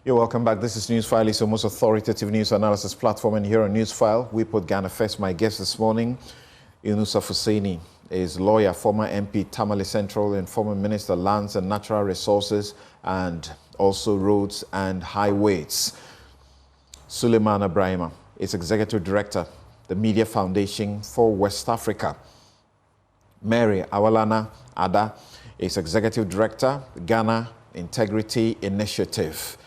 You're welcome back. This is Newsfile. It's your most authoritative news analysis platform. And here on Newsfile, we put Ghana first. My guest this morning, Yunusa Fuseni, is lawyer, former MP, Tamale Central, and former Minister, Lands and Natural Resources, and also Roads and Highways. Suleiman Ibrahima is Executive Director, the Media Foundation for West Africa. Mary Awalana Ada is Executive Director, Ghana Integrity Initiative.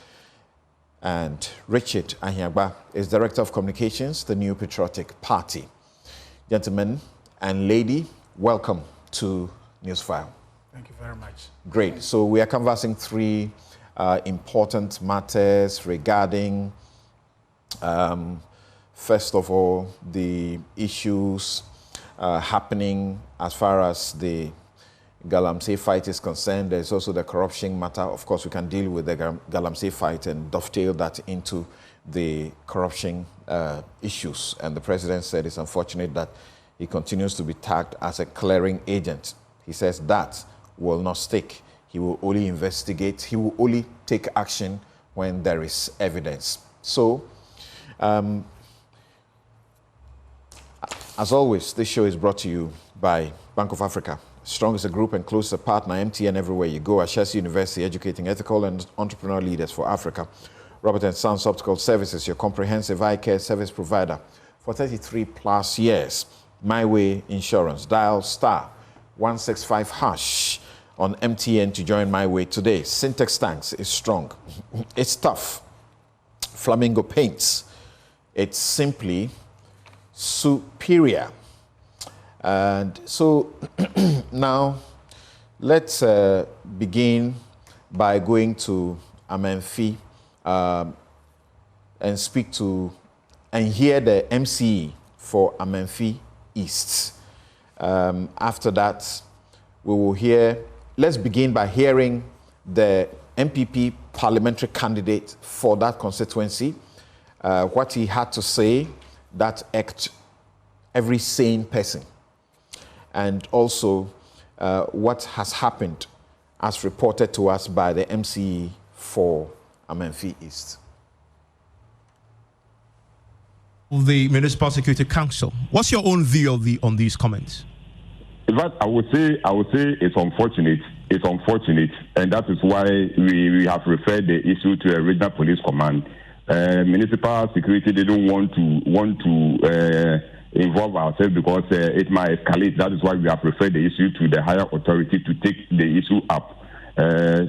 And Richard Ahiagba is Director of Communications, the New Patriotic Party. Gentlemen and lady, welcome to Newsfile. Thank you very much. Great. So we are canvassing three important matters regarding, first of all, the issues happening as far as the Galamsey fight is concerned. There's also the corruption matter. Of course, we can deal with the Galamsey fight and dovetail that into the corruption issues. And the president said it's unfortunate that he continues to be tagged as a clearing agent. He says that will not stick. He will only investigate. He will only take action when there is evidence. So, as always, this show is brought to you by Bank of Africa. Strong as a group and close as a partner, MTN everywhere you go. SHS University, educating ethical and entrepreneurial leaders for Africa. Robert & Sons Optical Services, your comprehensive eye care service provider for 33 plus years. My Way Insurance. Dial *165# on MTN to join My Way today. Syntex Tanks is strong. It's tough. Flamingo Paints. It's simply superior. And so now let's begin by going to Amenfi and speak to and hear the MCE for Amenfi East. After that, we will hear, let's begin by hearing the MPP parliamentary candidate for that constituency, what he had to say that irked every sane person. And also what has happened as reported to us by the MCE for Amenfi East. The Municipal Security Council. What's your own view on these comments? In fact, I would say it's unfortunate. It's unfortunate, and that is why we have referred the issue to a regional police command. Municipal security, they don't want to involve ourselves because it might escalate. That is why we have referred the issue to the higher authority to take the issue up.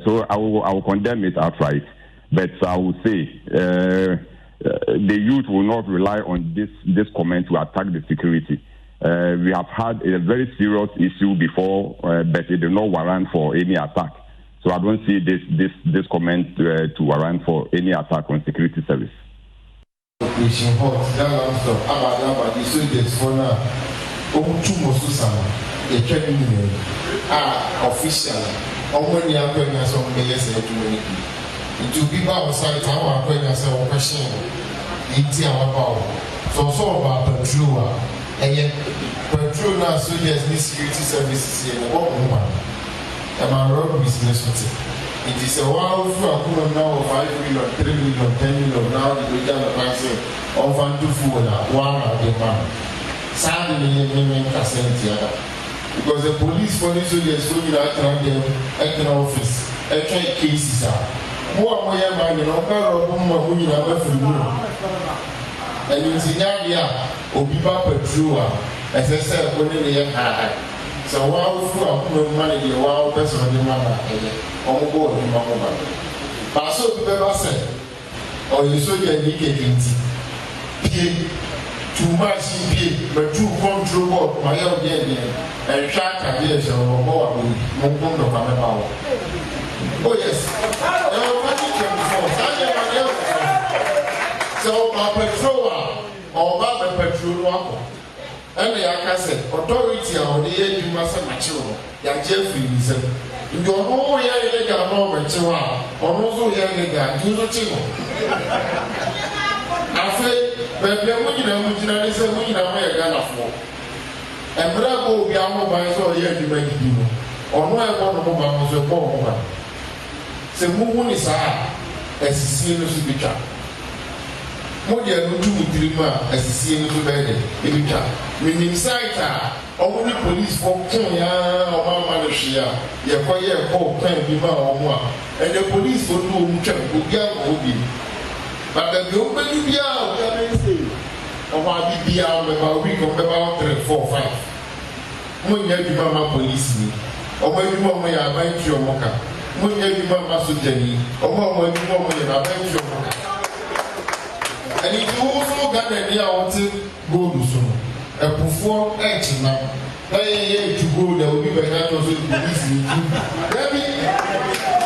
So I will condemn it outright. But I will say the youth will not rely on this comment to attack the security. We have had a very serious issue before, but it did not warrant for any attack. So I don't see this comment to warrant for any attack on security service. Operation Hot, Galamsey, Abba, the soldiers for now. Omuchumosusama, the training official. When you are going to some players to people outside our going to say, question, it's our power. So about patrol, and yet patrol now soldiers need security services here. What woman? And my road business with it. It is a while for now 5 million, 3 million, 10 million. Now the data of myself of and to food, one of the man. Sadly, because the police for these soldiers who are around them at the office, and try cases are more man than all who you have a free. And you see now, or people patrol, as I said, when they are high. So while for money, the wild person of the man, on board in my mobile. But so people say, or you saw your indicating too much pay, but too control my own and track aviation or more Mongondo Kamau. Oh, yes. So, my patrol or my patrol. And the Akase, authority on the aid you must have mature, young Jeffrey is you don't know where you got moment, or also young again, do the chill. I say, but the women is a woman American for. And Bravo, we are mobile, so here you make it. Or no, I want to move on to a poor woman. Say, Moon is high. esisi no so bitwa mo de no tu mutirima esisi no so bede e bitwa minim site a omo ni police for kon ya omo ma no hwia ye koye ko kan bi ma omo a and the police for do mutwa obi a obi but the obi bia o ka be say omo abi bia o be ba we ko be ba 3 4 5 mo nya bi ma police ni omo bi mo ya ban ti omo ka mo nya bi ma so jani omo bi mo ya ban ti omo ka and if you also got the idea what go do so e pufo e china na ye to go there will be better to so police ni baby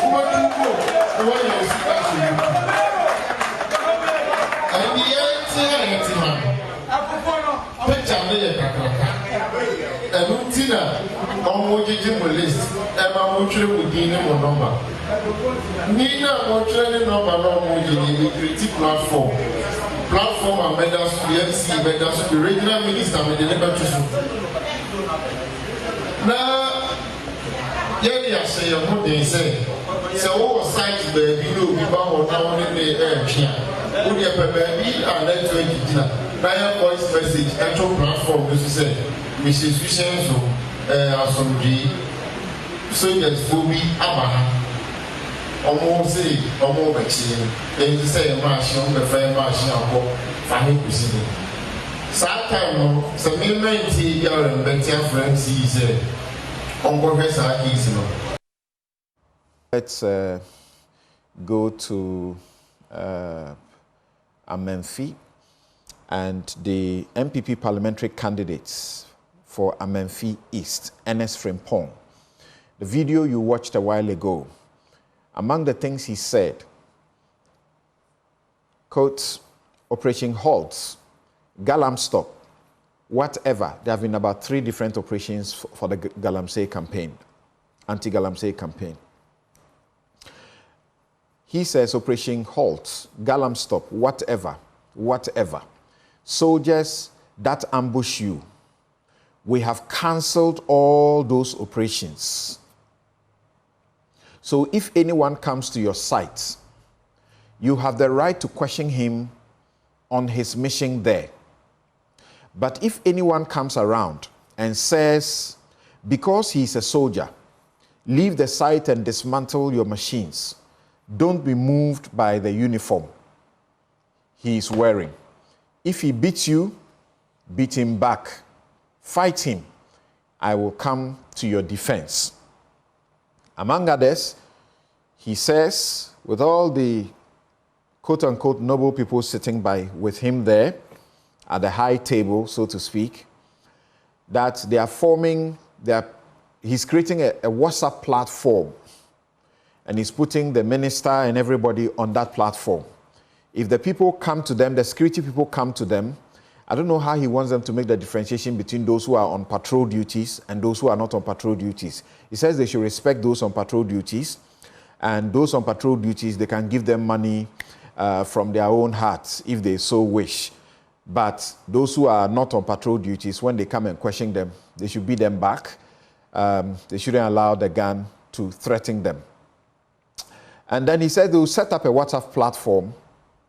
kuma tuko o wa ya si ka so and the answer is man akufo no picture na ye kakaka Elutina, Omoji list, Emma Motre with Dina Monoma. Nina Motre number Omoji, the creative platform. Platform and medals, PMC, medals, the regional minister, and the labor tissue. Now, yeah, I say, what they say. So, what site the below, people are now in the air here. Would you have a baby and then 20 dinner? Now, voice message, actual platform, as you say. Mrs. Vicenzo, Asomji, soldiers will be Abaha. Almost say, almost vaccine. They say a march on the fair march now for him to see. Satime, some 90 year and better friends, he said, on Professor Easy. Let's go to Amenfi and the MPP parliamentary candidates for Amenfi East, Ernest Frimpong. The video you watched a while ago, among the things he said, quote, Operation Halt, Galamsey, whatever. There have been about 3 different operations for the Galamsey campaign, anti-Galamsey campaign. He says Operation Halt, Galamsey, whatever. Soldiers that ambush you, we have cancelled all those operations. So if anyone comes to your site, you have the right to question him on his mission there. But if anyone comes around and says, because he's a soldier, leave the site and dismantle your machines, don't be moved by the uniform he is wearing. If he beats you, beat him back. Fight him. I will come to your defense. Among others, he says, with all the quote-unquote noble people sitting by with him there at the high table, so to speak, that they are forming, he's creating a WhatsApp platform and he's putting the minister and everybody on that platform. If the people come to them, the security people come to them, I don't know how he wants them to make the differentiation between those who are on patrol duties and those who are not on patrol duties. He says they should respect those on patrol duties, and those on patrol duties, they can give them money from their own hearts if they so wish. But those who are not on patrol duties, when they come and question them, they should beat them back. They shouldn't allow the gun to threaten them. And then he said they will set up a WhatsApp platform,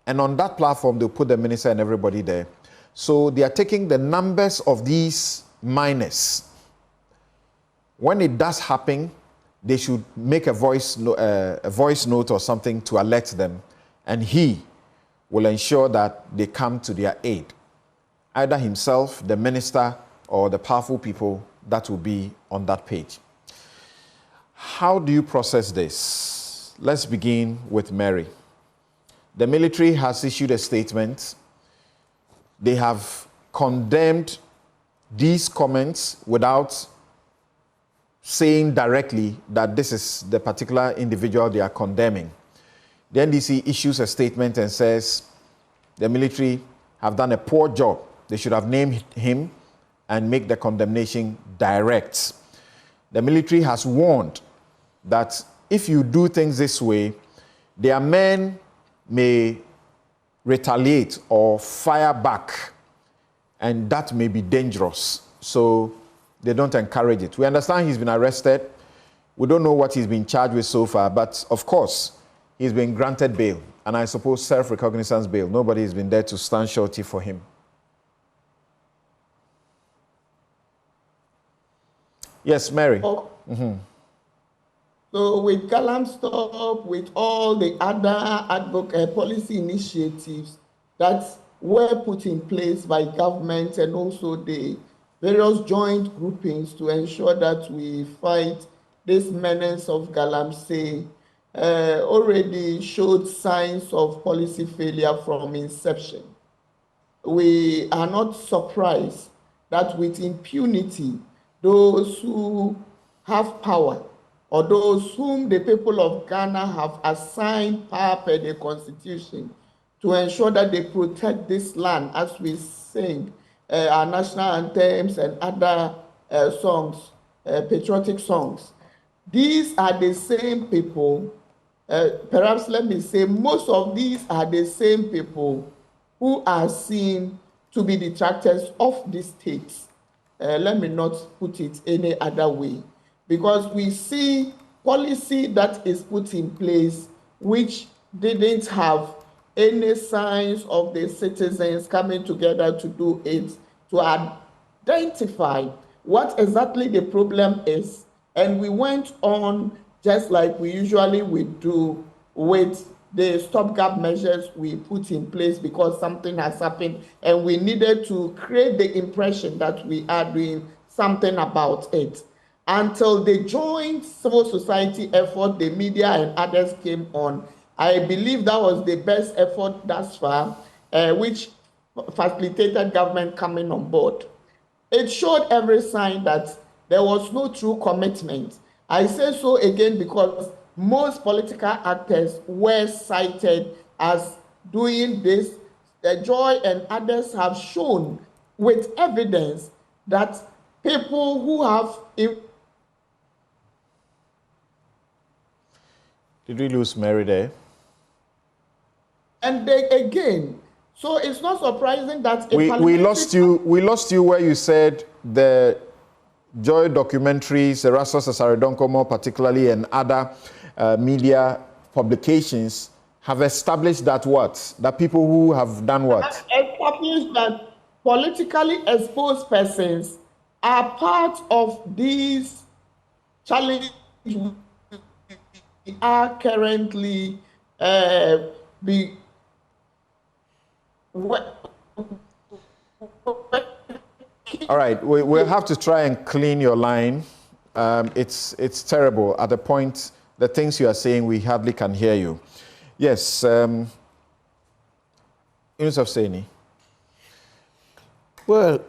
and on that platform, they'll put the minister and everybody there. So they are taking the numbers of these miners. When it does happen, they should make a voice note or something to alert them, and he will ensure that they come to their aid. Either himself, the minister, or the powerful people that will be on that page. How do you process this? Let's begin with Mary. The military has issued a statement. They have condemned these comments without saying directly that this is the particular individual they are condemning. The NDC issues a statement and says the military have done a poor job. They should have named him and make the condemnation direct. The military has warned that if you do things this way, their men may retaliate or fire back, and that may be dangerous. So they don't encourage it. We understand he's been arrested. We don't know what he's been charged with so far, but of course, he's been granted bail and I suppose self-recognizance bail. Nobody has been there to stand surety for him. Yes, Mary. So with Galamsey, with all the other policy initiatives that were put in place by government and also the various joint groupings to ensure that we fight this menace of Galamsey, already showed signs of policy failure from inception. We are not surprised that with impunity, those who have power or those whom the people of Ghana have assigned power per the Constitution to ensure that they protect this land as we sing our national anthems and other songs, patriotic songs. These are the same people, perhaps let me say, most of these are the same people who are seen to be detractors of the state. Let me not put it any other way, because we see policy that is put in place which didn't have any signs of the citizens coming together to do it, to identify what exactly the problem is. And we went on just like we usually would do with the stopgap measures we put in place because something has happened and we needed to create the impression that we are doing something about it. Until the joint civil society effort, the media and others came on, I believe that was the best effort thus far, which facilitated government coming on board. It showed every sign that there was no true commitment. I say so again because most political actors were cited as doing this. Joy and others have shown with evidence that people who have... Did we lose Mary there? And they, again, so it's not surprising that we lost you. We lost you where you said the Joy documentaries, Erasmus Asaredonkomo particularly, and other media publications have established that what? That people who have done what? Established that politically exposed persons are part of these challenges we are currently All right, we'll have to try and clean your line. It's terrible. At the point, the things you are saying, we hardly can hear you. Yes, Yusuf Saini. Well,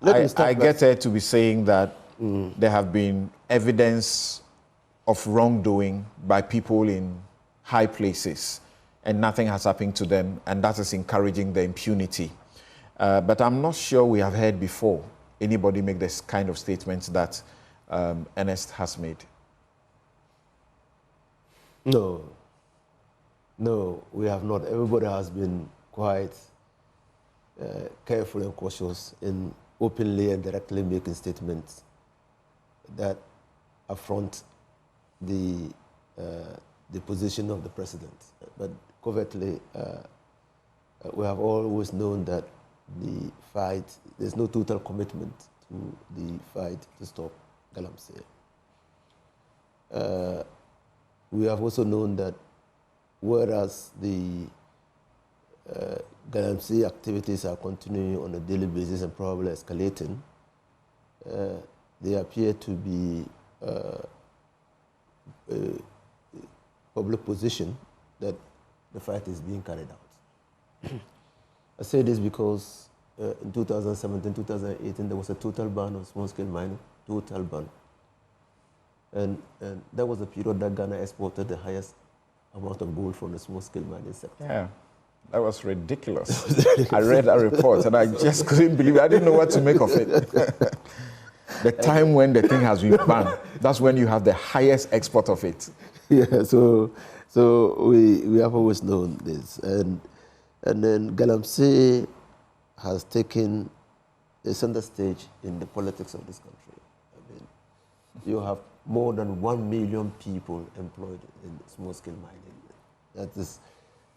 I get her to be saying that there have been evidence of wrongdoing by people in high places and nothing has happened to them, and that is encouraging the impunity. But I'm not sure we have heard before anybody make this kind of statements that Ernest has made. No, we have not. Everybody has been quite careful and cautious in openly and directly making statements that affront the position of the president. But covertly, we have always known that the fight, there's no total commitment to the fight to stop Galamsey. We have also known that whereas the Galamsey activities are continuing on a daily basis and probably escalating, they appear to be a public position that the fight is being carried out. I say this because in 2017, 2018, there was a total ban on small-scale mining, total ban. And that was the period that Ghana exported the highest amount of gold from the small-scale mining sector. Yeah, that was ridiculous. I read that report and I just couldn't believe it. I didn't know what to make of it. The time when the thing has been banned, that's when you have the highest export of it. Yeah, so we have always known this. And then Galamsey has taken a center stage in the politics of this country. I mean, you have more than 1 million people employed in small-scale mining.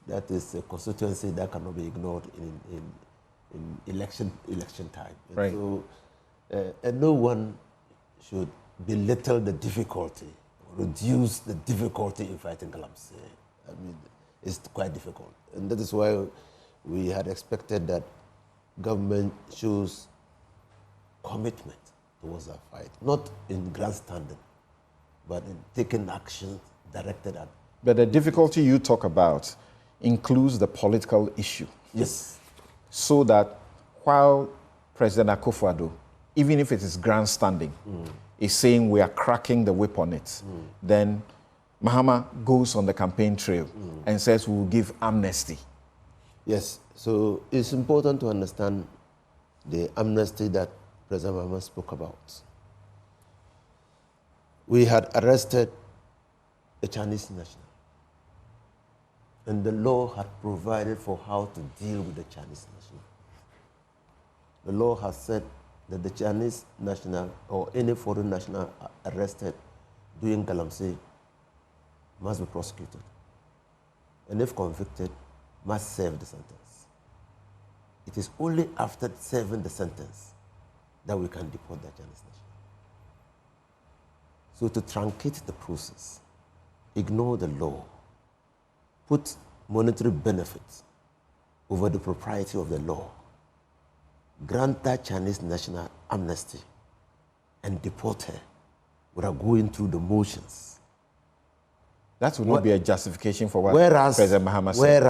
That is a constituency that cannot be ignored in election time. Right. So, and no one should belittle the difficulty, reduce the difficulty in fighting Galamsey. I mean, it's quite difficult. And that is why we had expected that government shows commitment towards that fight, not in grandstanding, but in taking action directed at. But the difficulty you talk about includes the political issue. Yes. So that while President Akufo-Addo, even if it is grandstanding, is saying we are cracking the whip on it, then Mahama goes on the campaign trail and says we will give amnesty. Yes, so it's important to understand the amnesty that President Mahama spoke about. We had arrested a Chinese national, and the law had provided for how to deal with the Chinese national. The law has said that the Chinese national or any foreign national arrested doing Galamsey must be prosecuted, and if convicted, must serve the sentence. It is only after serving the sentence that we can deport the Chinese national. So to truncate the process, ignore the law, put monetary benefits over the propriety of the law, grant that Chinese national amnesty, and deport her without going through the motions. That would not be a justification for what Whereas, President Mahama said.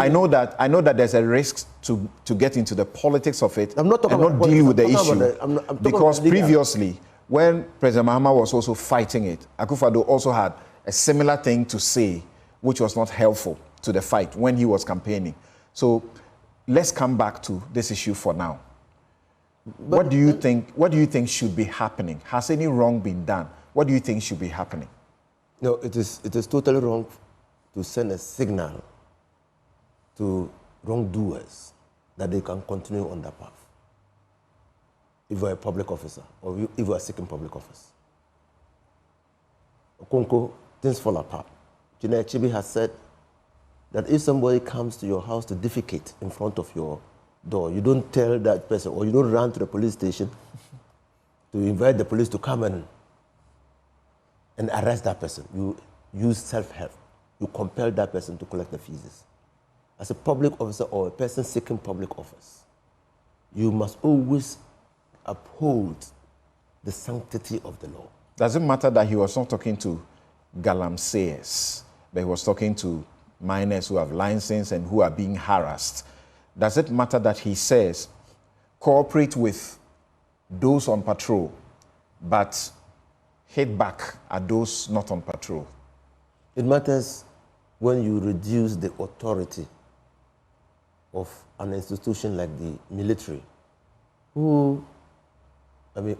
I know that there's a risk to get into the politics of it. I'm not talking and about not deal with the politics. issue. I'm talking because about legal. previously, when President Mahama was also fighting it, Akufo-Addo also had a similar thing to say, which was not helpful to the fight when he was campaigning. So let's come back to this issue for now. What do you think should be happening? Has any wrong been done? What do you think should be happening? No, it is totally wrong to send a signal to wrongdoers that they can continue on that path. If you're a public officer or if you are seeking public office. Okonko, things fall apart. Jina Chibi has said that if somebody comes to your house to defecate in front of your door, you don't tell that person or you don't run to the police station to invite the police to come and arrest that person. You use self-help. You compel that person to collect the fees. As a public officer or a person seeking public office, you must always uphold the sanctity of the law. Does it matter that he was not talking to Galamseyers, but he was talking to minors who have license and who are being harassed? Does it matter that he says, cooperate with those on patrol, but hit back at those not on patrol? It matters when you reduce the authority of an institution like the military, who,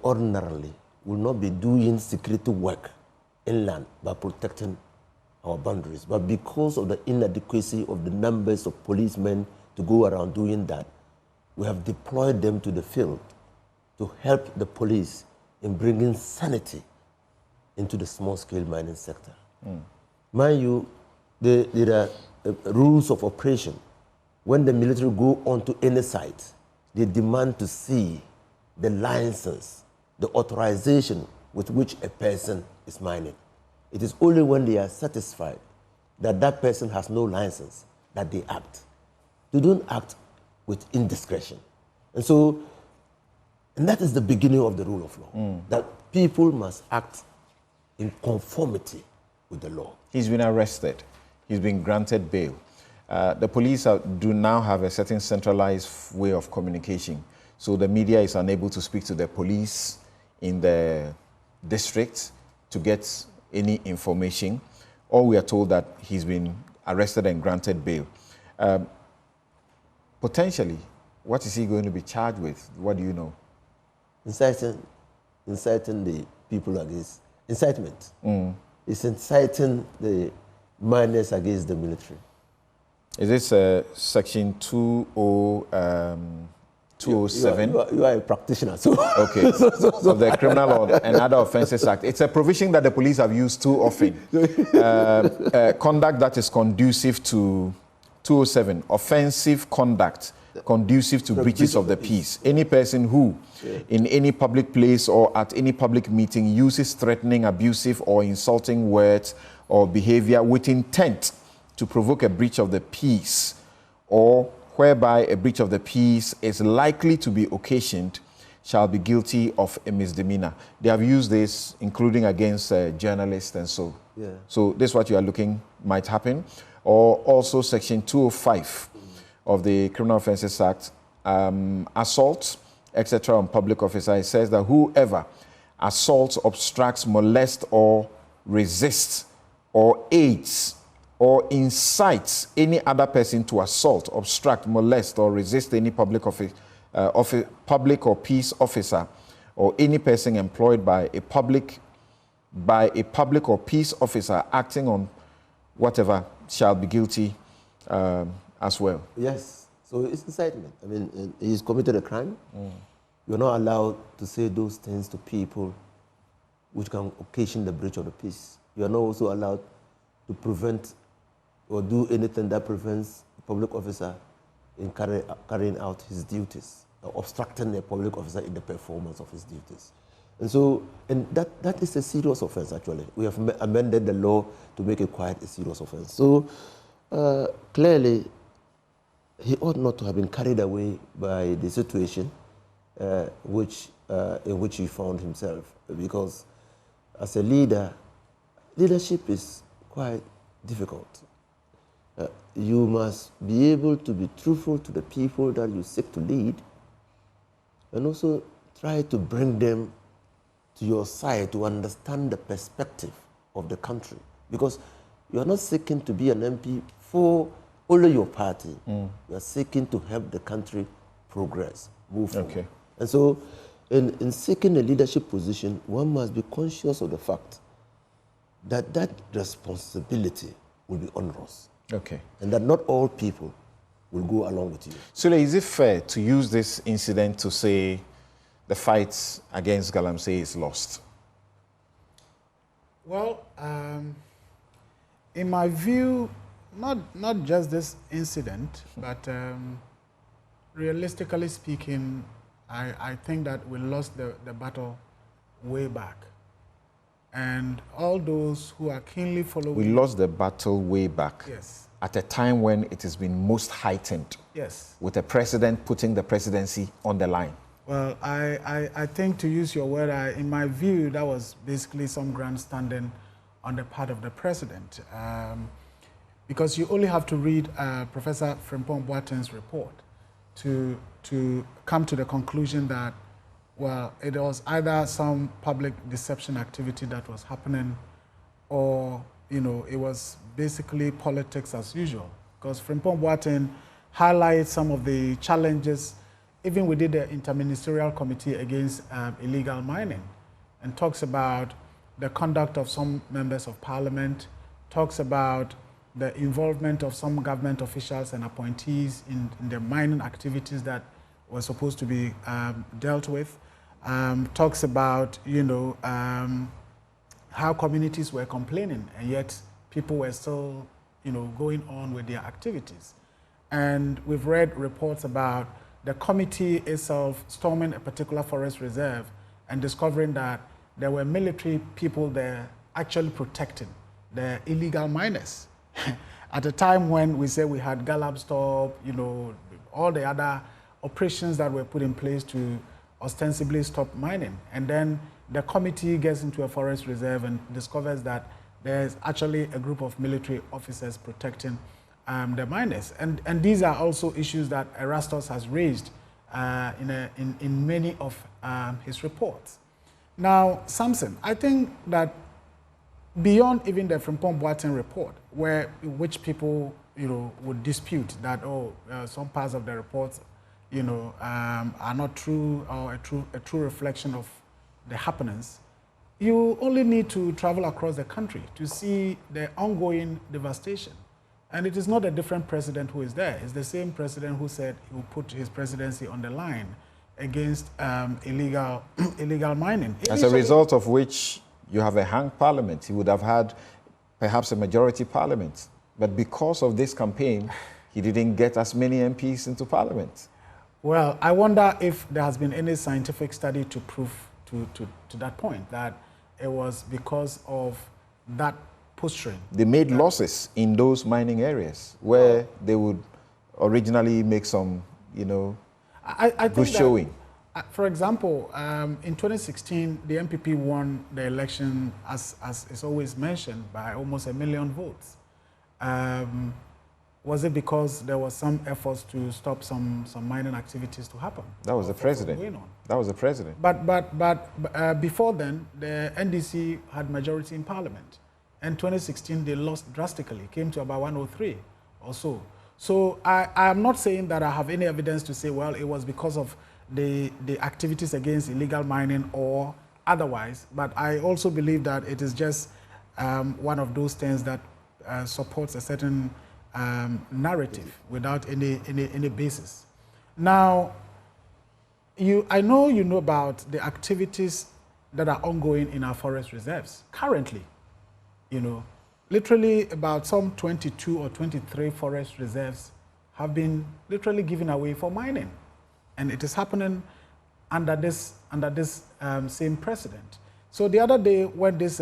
ordinarily will not be doing security work inland by protecting our boundaries. But because of the inadequacy of the numbers of policemen to go around doing that, we have deployed them to the field to help the police in bringing sanity into the small-scale mining sector. Mind you, there are rules of operation. When the military go onto any site, they demand to see the license, the authorization with which a person is mining. It is only when they are satisfied that that person has no license that they act. They don't act with indiscretion. And that is the beginning of the rule of law, that people must act in conformity with the law. He's been arrested. He's been granted bail. The police do now have a certain centralized way of communication. So the media is unable to speak to the police in the district to get any information. Or we are told that he's been arrested and granted bail. Potentially, what is he going to be charged with? What do you know? Inciting the people against incitement. It's inciting the miners against the military. Is this section 20? 207. You are a practitioner, so okay. Of the Criminal Law and Other Offences Act. It's a provision that the police have used too often. Conduct that is conducive to 207. Offensive conduct conducive to breaches of the peace. Any person who, in any public place or at any public meeting, uses threatening, abusive, or insulting words or behavior with intent to provoke a breach of the peace, or whereby a breach of the peace is likely to be occasioned, shall be guilty of a misdemeanor. They have used this, including against journalists and so. Yeah. So this is what you are looking might happen. Or also Section 205 of the Criminal Offences Act, assault, etc. on public officer. It says that whoever assaults, obstructs, molests, or resists, or aids, or incites any other person to assault, obstruct, molest, or resist any public office, public or peace officer, or any person employed by a public or peace officer acting on whatever, shall be guilty as well. Yes. So it's incitement. I mean, he's committed a crime. You're not allowed to say those things to people which can occasion the breach of the peace. You're not also allowed to prevent or do anything that prevents a public officer in carrying out his duties, or obstructing a public officer in the performance of his duties. And so, and that is a serious offense, actually. We have amended the law to make it quite a serious offense. So, clearly, he ought not to have been carried away by the situation in which he found himself, because as a leader, leadership is quite difficult. You must be able to be truthful to the people that you seek to lead, and also try to bring them to your side to understand the perspective of the country. Because you are not seeking to be an MP for only your party. You are seeking to help the country progress, move forward. Okay. And so, in seeking a leadership position, one must be conscious of the fact that that responsibility will be onerous. Okay. And that not all people will go along with you. Sule, is it fair to use this incident to say the fight against Galamsey is lost? Well, in my view, not just this incident, but realistically speaking, I think that we lost the battle way back. And all those who are keenly following... We lost the battle way back. Yes. At a time when it has been most heightened. Yes. With the president putting the presidency on the line. Well, I think, to use your word, in my view, that was basically some grandstanding on the part of the president. Because you only have to read Professor Frimpong Boateng's report to come to the conclusion that, well, it was either some public deception activity that was happening, or, you know, it was basically politics as usual. Because Frimpong Boateng highlights some of the challenges. Even we did the Interministerial Committee Against Illegal Mining, and talks about the conduct of some members of parliament, talks about the involvement of some government officials and appointees in the mining activities that were supposed to be dealt with, talks about, you know, how communities were complaining, and yet people were still, you know, going on with their activities. And we've read reports about the committee itself storming a particular forest reserve and discovering that there were military people there actually protecting the illegal miners. At a time when we say we had Galamsey, you know, all the other operations that were put in place to ostensibly stop mining. And then the committee gets into a forest reserve and discovers that there's actually a group of military officers protecting the miners. And these are also issues that Erastus has raised in many of his reports. Now, Samson, I think that beyond even the Frimpong Boateng report, which people, you know, would dispute that, some parts of the reports, you know, are not true, or a true reflection of the happenings, you only need to travel across the country to see the ongoing devastation. And it is not a different president who is there. It's the same president who said he would put his presidency on the line against illegal mining. As a result of which you have a hung parliament. He would have had perhaps a majority parliament. But because of this campaign, he didn't get as many MPs into parliament. Well, I wonder if there has been any scientific study to prove to that point, that it was because of that posturing. They made losses in those mining areas where they would originally make some, I good showing. For example, in 2016, the MPP won the election, as is always mentioned, by almost 1 million votes. Was it because there was some efforts to stop some mining activities to happen? That was the president. That was the president. But before then, the NDC had majority in parliament. And 2016, they lost drastically, came to about 103 or so. So I am not saying that I have any evidence to say, well, it was because of the activities against illegal mining or otherwise, but I also believe that it is just one of those things that supports a certain narrative without any basis. Now, I know you know about the activities that are ongoing in our forest reserves currently. Literally about some 22 or 23 forest reserves have been literally given away for mining. And it is happening under this same precedent. So the other day when this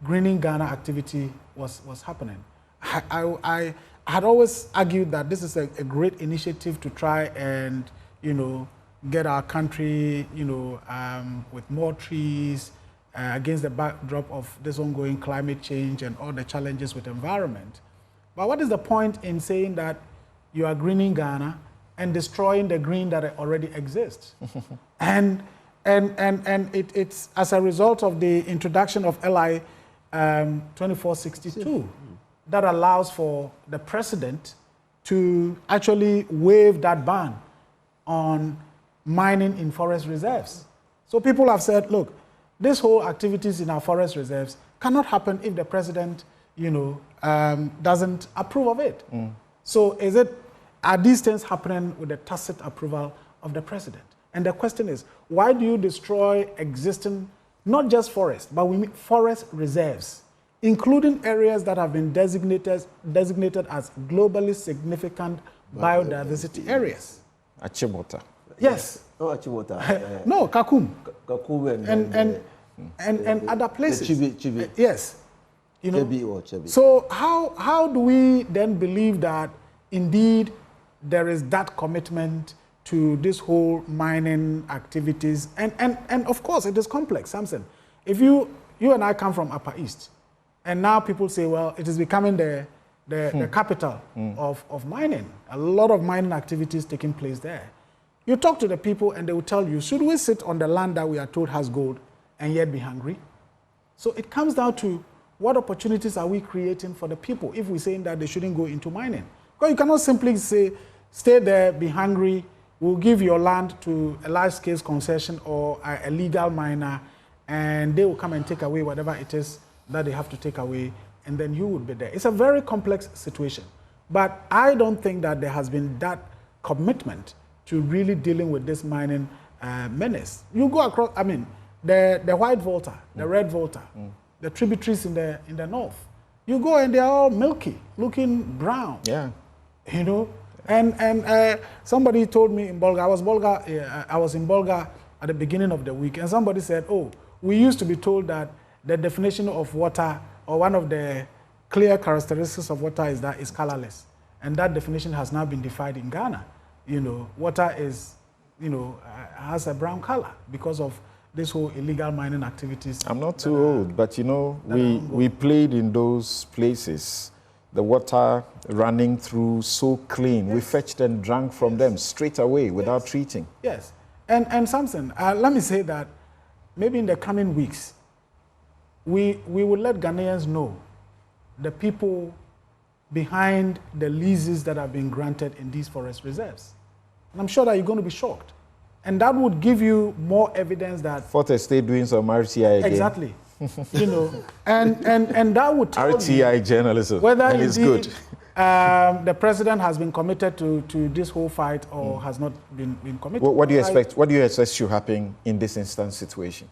Greening Ghana activity was happening, I had always argued that this is a great initiative to try and, get our country, with more trees, against the backdrop of this ongoing climate change and all the challenges with environment. But what is the point in saying that you are greening Ghana and destroying the green that already exists? and it's as a result of the introduction of LI 2462 that allows for the president to actually waive that ban on mining in forest reserves. So people have said, look, this whole activities in our forest reserves cannot happen if the president, doesn't approve of it. So are these things happening with the tacit approval of the president? And the question is, why do you destroy existing, not just forest, but we mean forest reserves, including areas that have been designated as globally significant biodiversity areas? Achimota. Yes. Oh, Achimota. No, Kakum. Kakum and other places. Chibi. Yes. Chebi. So how do we then believe that indeed there is that commitment to this whole mining activities? And of course it is complex, Samson. If you and I come from Upper East, and now people say, well, it is becoming the capital of mining. A lot of mining activities taking place there. You talk to the people and they will tell you, should we sit on the land that we are told has gold and yet be hungry? So it comes down to what opportunities are we creating for the people if we're saying that they shouldn't go into mining? Because you cannot simply say, stay there, be hungry, we'll give your land to a large-scale concession or a legal miner, and they will come and take away whatever it is that they have to take away, and then you would be there. It's a very complex situation. But I don't think that there has been that commitment to really dealing with this mining menace. You go across, the white volta, the red volta, the tributaries in the north. You go and they're all milky, looking brown. Yeah. And somebody told me in Bolga, I was in Bolga at the beginning of the week, and somebody said, oh, we used to be told that the definition of water, or one of the clear characteristics of water, is that it's colorless. And that definition has now been defined in Ghana. Water is, has a brown color because of this whole illegal mining activities. I'm not too old, but we played in those places. The water running through so clean. Yes. We fetched and drank from them straight away without treating. Yes. And Samson, let me say that maybe in the coming weeks, we will let Ghanaians know the people behind the leases that have been granted in these forest reserves. And I'm sure that you're going to be shocked. And that would give you more evidence that... Fort Estate doing some RTI again. Exactly. And that would tell RTI you journalism, whether and it's good. the president has been committed to this whole fight or has not been committed. What do you expect? What do you expect should happen in this instance situation?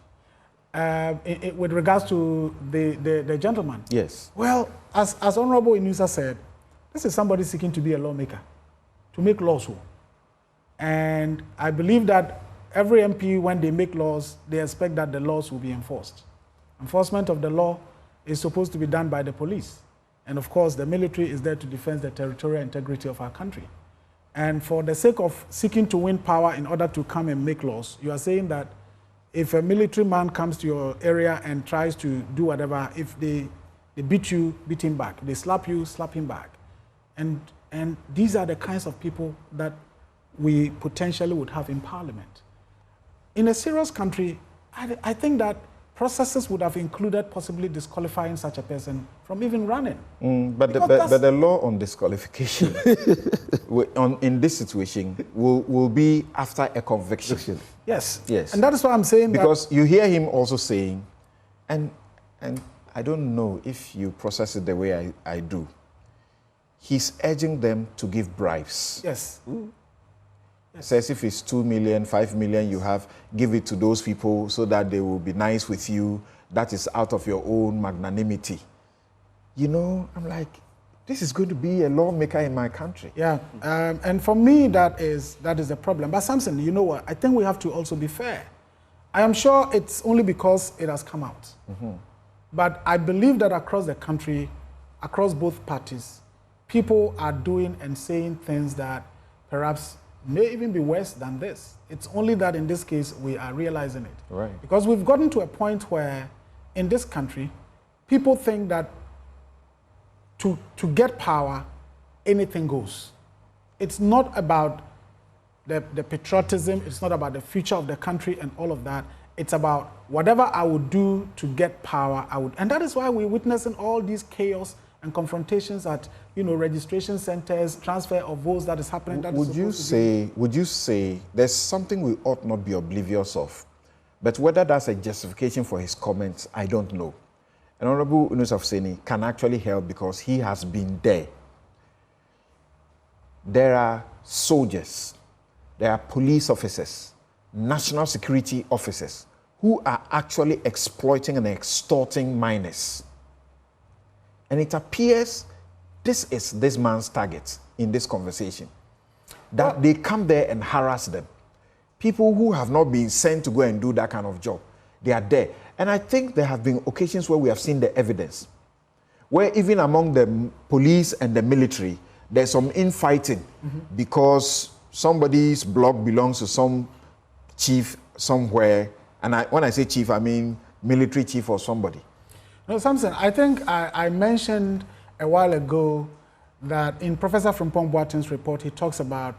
With regards to the gentleman? Yes. Well, as Honorable Inusa said, this is somebody seeking to be a lawmaker, to make laws. And I believe that every MP, when they make laws, they expect that the laws will be enforced. Enforcement of the law is supposed to be done by the police. And of course, the military is there to defend the territorial integrity of our country. And for the sake of seeking to win power in order to come and make laws, you are saying that if a military man comes to your area and tries to do whatever, if they beat you, beat him back. They slap you, slap him back. And these are the kinds of people that we potentially would have in parliament. In a serious country, I think that processes would have included possibly disqualifying such a person from even running. But the law on disqualification in this situation will be after a conviction. Yes. Yes. And that is what I'm saying. Because you hear him also saying, and I don't know if you process it the way I do, he's urging them to give bribes. Yes. Yes. Says if it's 2 million, 5 million, you have, give it to those people so that they will be nice with you. That is out of your own magnanimity. You know, I'm like, this is going to be a lawmaker in my country. Yeah, and for me, that is a problem. But Samson, you know what? I think we have to also be fair. I am sure it's only because it has come out. But I believe that across the country, across both parties, people are doing and saying things that perhaps may even be worse than this. It's only that in this case, we are realizing it. Right. Because we've gotten to a point where, in this country, people think that to get power, anything goes. It's not about the patriotism, it's not about the future of the country and all of that. It's about whatever I would do to get power, I would. And that is why we're witnessing all these chaos and confrontations at, registration centers, transfer of votes that is happening. Would you say there's something we ought not be oblivious of? But whether that's a justification for his comments, I don't know. And Honorable Newsfile can actually help because he has been there. There are soldiers, there are police officers, national security officers who are actually exploiting and extorting minors. And it appears this is this man's target in this conversation. That they come there and harass them. People who have not been sent to go and do that kind of job, they are there. And I think there have been occasions where we have seen the evidence, where even among the police and the military, there's some infighting because somebody's block belongs to some chief somewhere. And when I say chief, I mean military chief or somebody. No, Samson, I think I mentioned a while ago that in Professor Frimpong Boateng's report, he talks about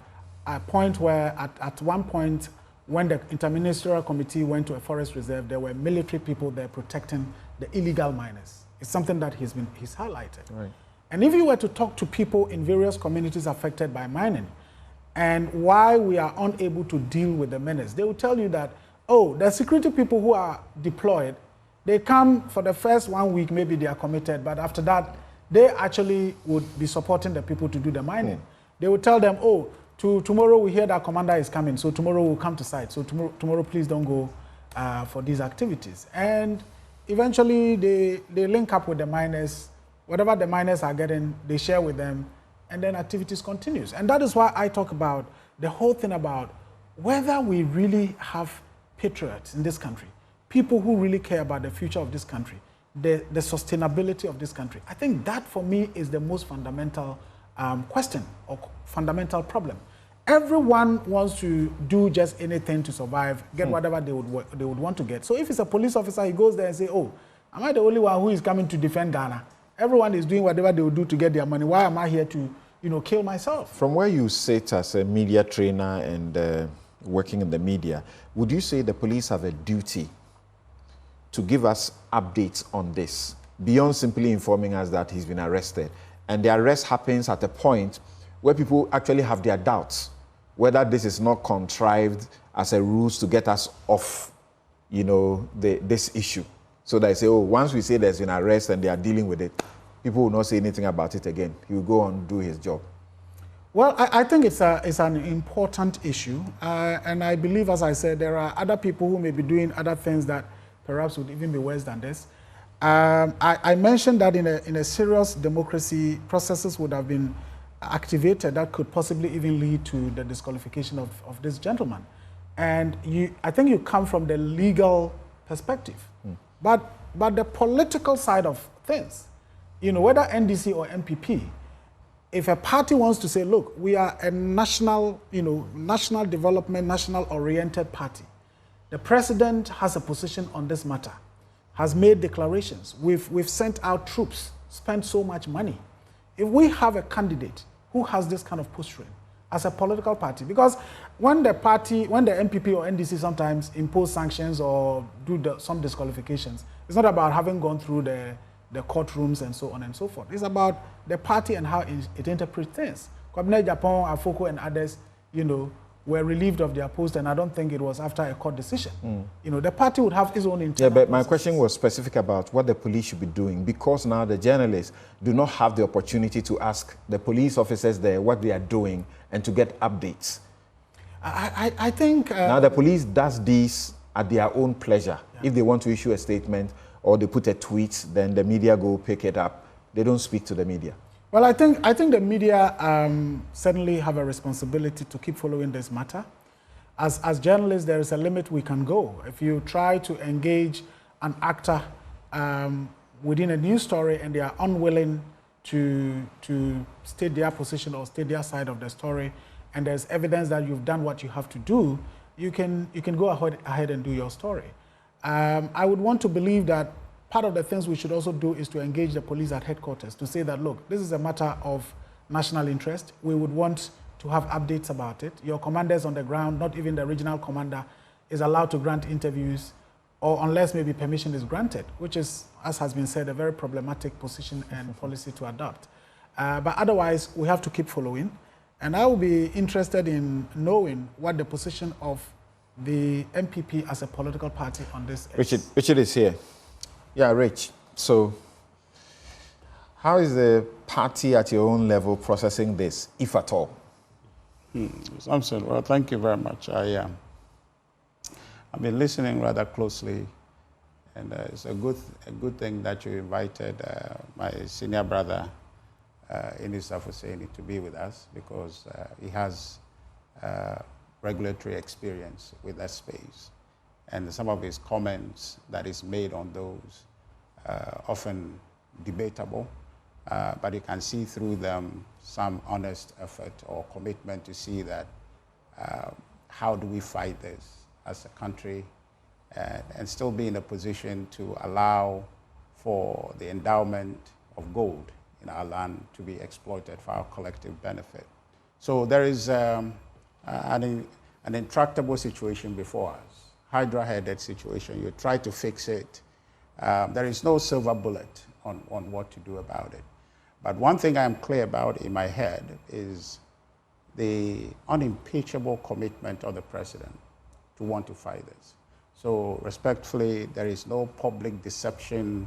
a point where at one point when the Interministerial Committee went to a forest reserve, there were military people there protecting the illegal miners. It's something that he's highlighted. Right. And if you were to talk to people in various communities affected by mining and why we are unable to deal with the menace, they will tell you that, the security people who are deployed, they come for the first 1 week, maybe they are committed, but after that, they actually would be supporting the people to do the mining. They would tell them, tomorrow we hear that commander is coming, so tomorrow we'll come to site. So tomorrow please don't go for these activities. And eventually they link up with the miners. Whatever the miners are getting, they share with them, and then activities continues. And that is why I talk about the whole thing about whether we really have patriots in this country, people who really care about the future of this country, the sustainability of this country. I think that for me is the most fundamental question or fundamental problem. Everyone wants to do just anything to survive, get whatever they would want to get. So if it's a police officer, he goes there and say, am I the only one who is coming to defend Ghana? Everyone is doing whatever they will do to get their money. Why am I here to, kill myself? From where you sit as a media trainer and working in the media, would you say the police have a duty to give us updates on this, beyond simply informing us that he's been arrested? And the arrest happens at a point where people actually have their doubts whether this is not contrived as a ruse to get us off, this issue. So they say, once we say there's an arrest and they are dealing with it, people will not say anything about it again. He will go on and do his job. Well, I think it's an important issue, and I believe, as I said, there are other people who may be doing other things that perhaps would even be worse than this. I mentioned that in a serious democracy, processes would have been activated that could possibly even lead to the disqualification of this gentleman. And I think you come from the legal perspective, but the political side of things, whether NDC or MPP, if a party wants to say, look, we are a national, national development, national-oriented party, the president has a position on this matter, has made declarations, we've sent out troops, spent so much money. If we have a candidate who has this kind of posturing as a political party, because when the MPP or NDC sometimes impose sanctions or do some disqualifications, it's not about having gone through the courtrooms and so on and so forth. It's about the party and how it interprets things. Kwabena Japan, Afoko, and others, were relieved of their post, and I don't think it was after a court decision. The party would have its own internal Yeah, but my process. question was specific about what the police should be doing, because now the journalists do not have the opportunity to ask the police officers there what they are doing and to get updates. I think... now the police does this at their own pleasure. Yeah. If they want to issue a statement or they put a tweet, then the media go pick it up. They don't speak to the media. Well, I think the media certainly have a responsibility to keep following this matter. As journalists, there is a limit we can go. If you try to engage an actor within a news story and they are unwilling to state their position or state their side of the story, and there's evidence that you've done what you have to do, you can go ahead and do your story. I would want to believe that part of the things we should also do is to engage the police at headquarters to say that, look, this is a matter of national interest. We would want to have updates about it. Your commanders on the ground, not even the regional commander, is allowed to grant interviews, or unless maybe permission is granted, which is, as has been said, a very problematic position and policy to adopt. But otherwise, we have to keep following. And I will be interested in knowing what the position of the MPP as a political party on this is. Richard is here. Yeah, Rich. So how is the party at your own level processing this, if at all? Samson, well, thank you very much. I've been listening rather closely, and it's a good thing that you invited my senior brother, Inisa Husseini, to be with us, because he has regulatory experience with that space. And some of his comments that is made on those often debatable, but you can see through them some honest effort or commitment to see that how do we fight this as a country and still be in a position to allow for the endowment of gold in our land to be exploited for our collective benefit. So there is an intractable situation before us. Hydra-headed situation. You try to fix it. There is no silver bullet on what to do about it. But one thing I am clear about in my head is the unimpeachable commitment of the president to want to fight this. So respectfully, there is no public deception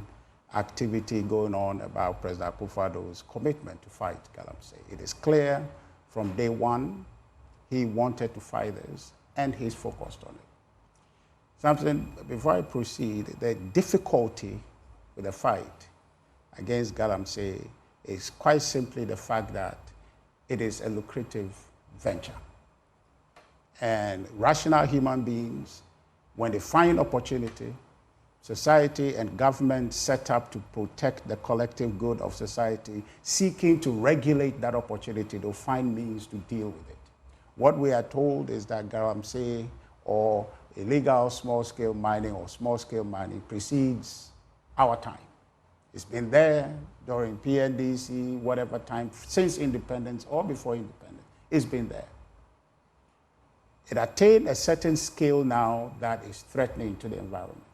activity going on about President Akufo-Addo's commitment to fight Galamsey. It is clear from day one he wanted to fight this, and he's focused on it. Samson, before I proceed, the difficulty with the fight against Galamsey is quite simply the fact that it is a lucrative venture. And rational human beings, when they find opportunity, society and government set up to protect the collective good of society, seeking to regulate that opportunity, they'll find means to deal with it. What we are told is that Galamsey or illegal small-scale mining or small-scale mining precedes our time. It's been there during PNDC, whatever time, since independence or before independence. It's been there. It attained a certain scale now that is threatening to the environment.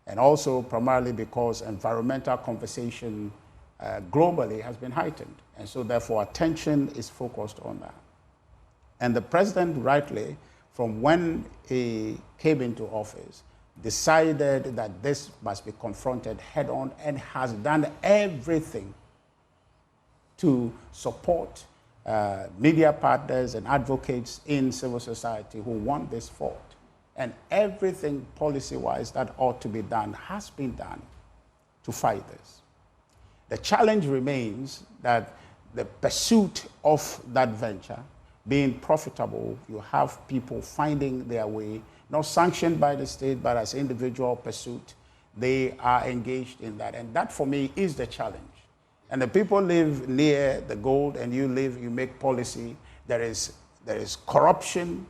And also primarily because environmental conversation globally has been heightened. And so therefore attention is focused on that. And the president rightly, from when he came into office, decided that this must be confronted head on and has done everything to support media partners and advocates in civil society who want this fought. And everything policy-wise that ought to be done has been done to fight this. The challenge remains that the pursuit of that venture being profitable, you have people finding their way, not sanctioned by the state, but as individual pursuit, they are engaged in that. And that, for me, is the challenge. And the people live near the gold, and you make policy. There is corruption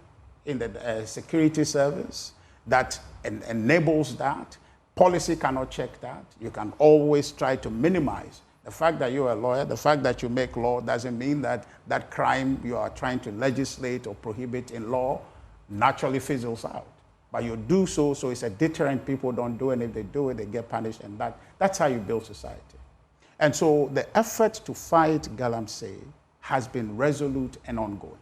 in the security service that enables that. Policy cannot check that. You can always try to minimize. The fact that you're a lawyer, the fact that you make law doesn't mean that that crime you are trying to legislate or prohibit in law naturally fizzles out. But you do so it's a deterrent. People don't do it. If they do it, they get punished. And that's how you build society. And so the effort to fight Galamsey has been resolute and ongoing.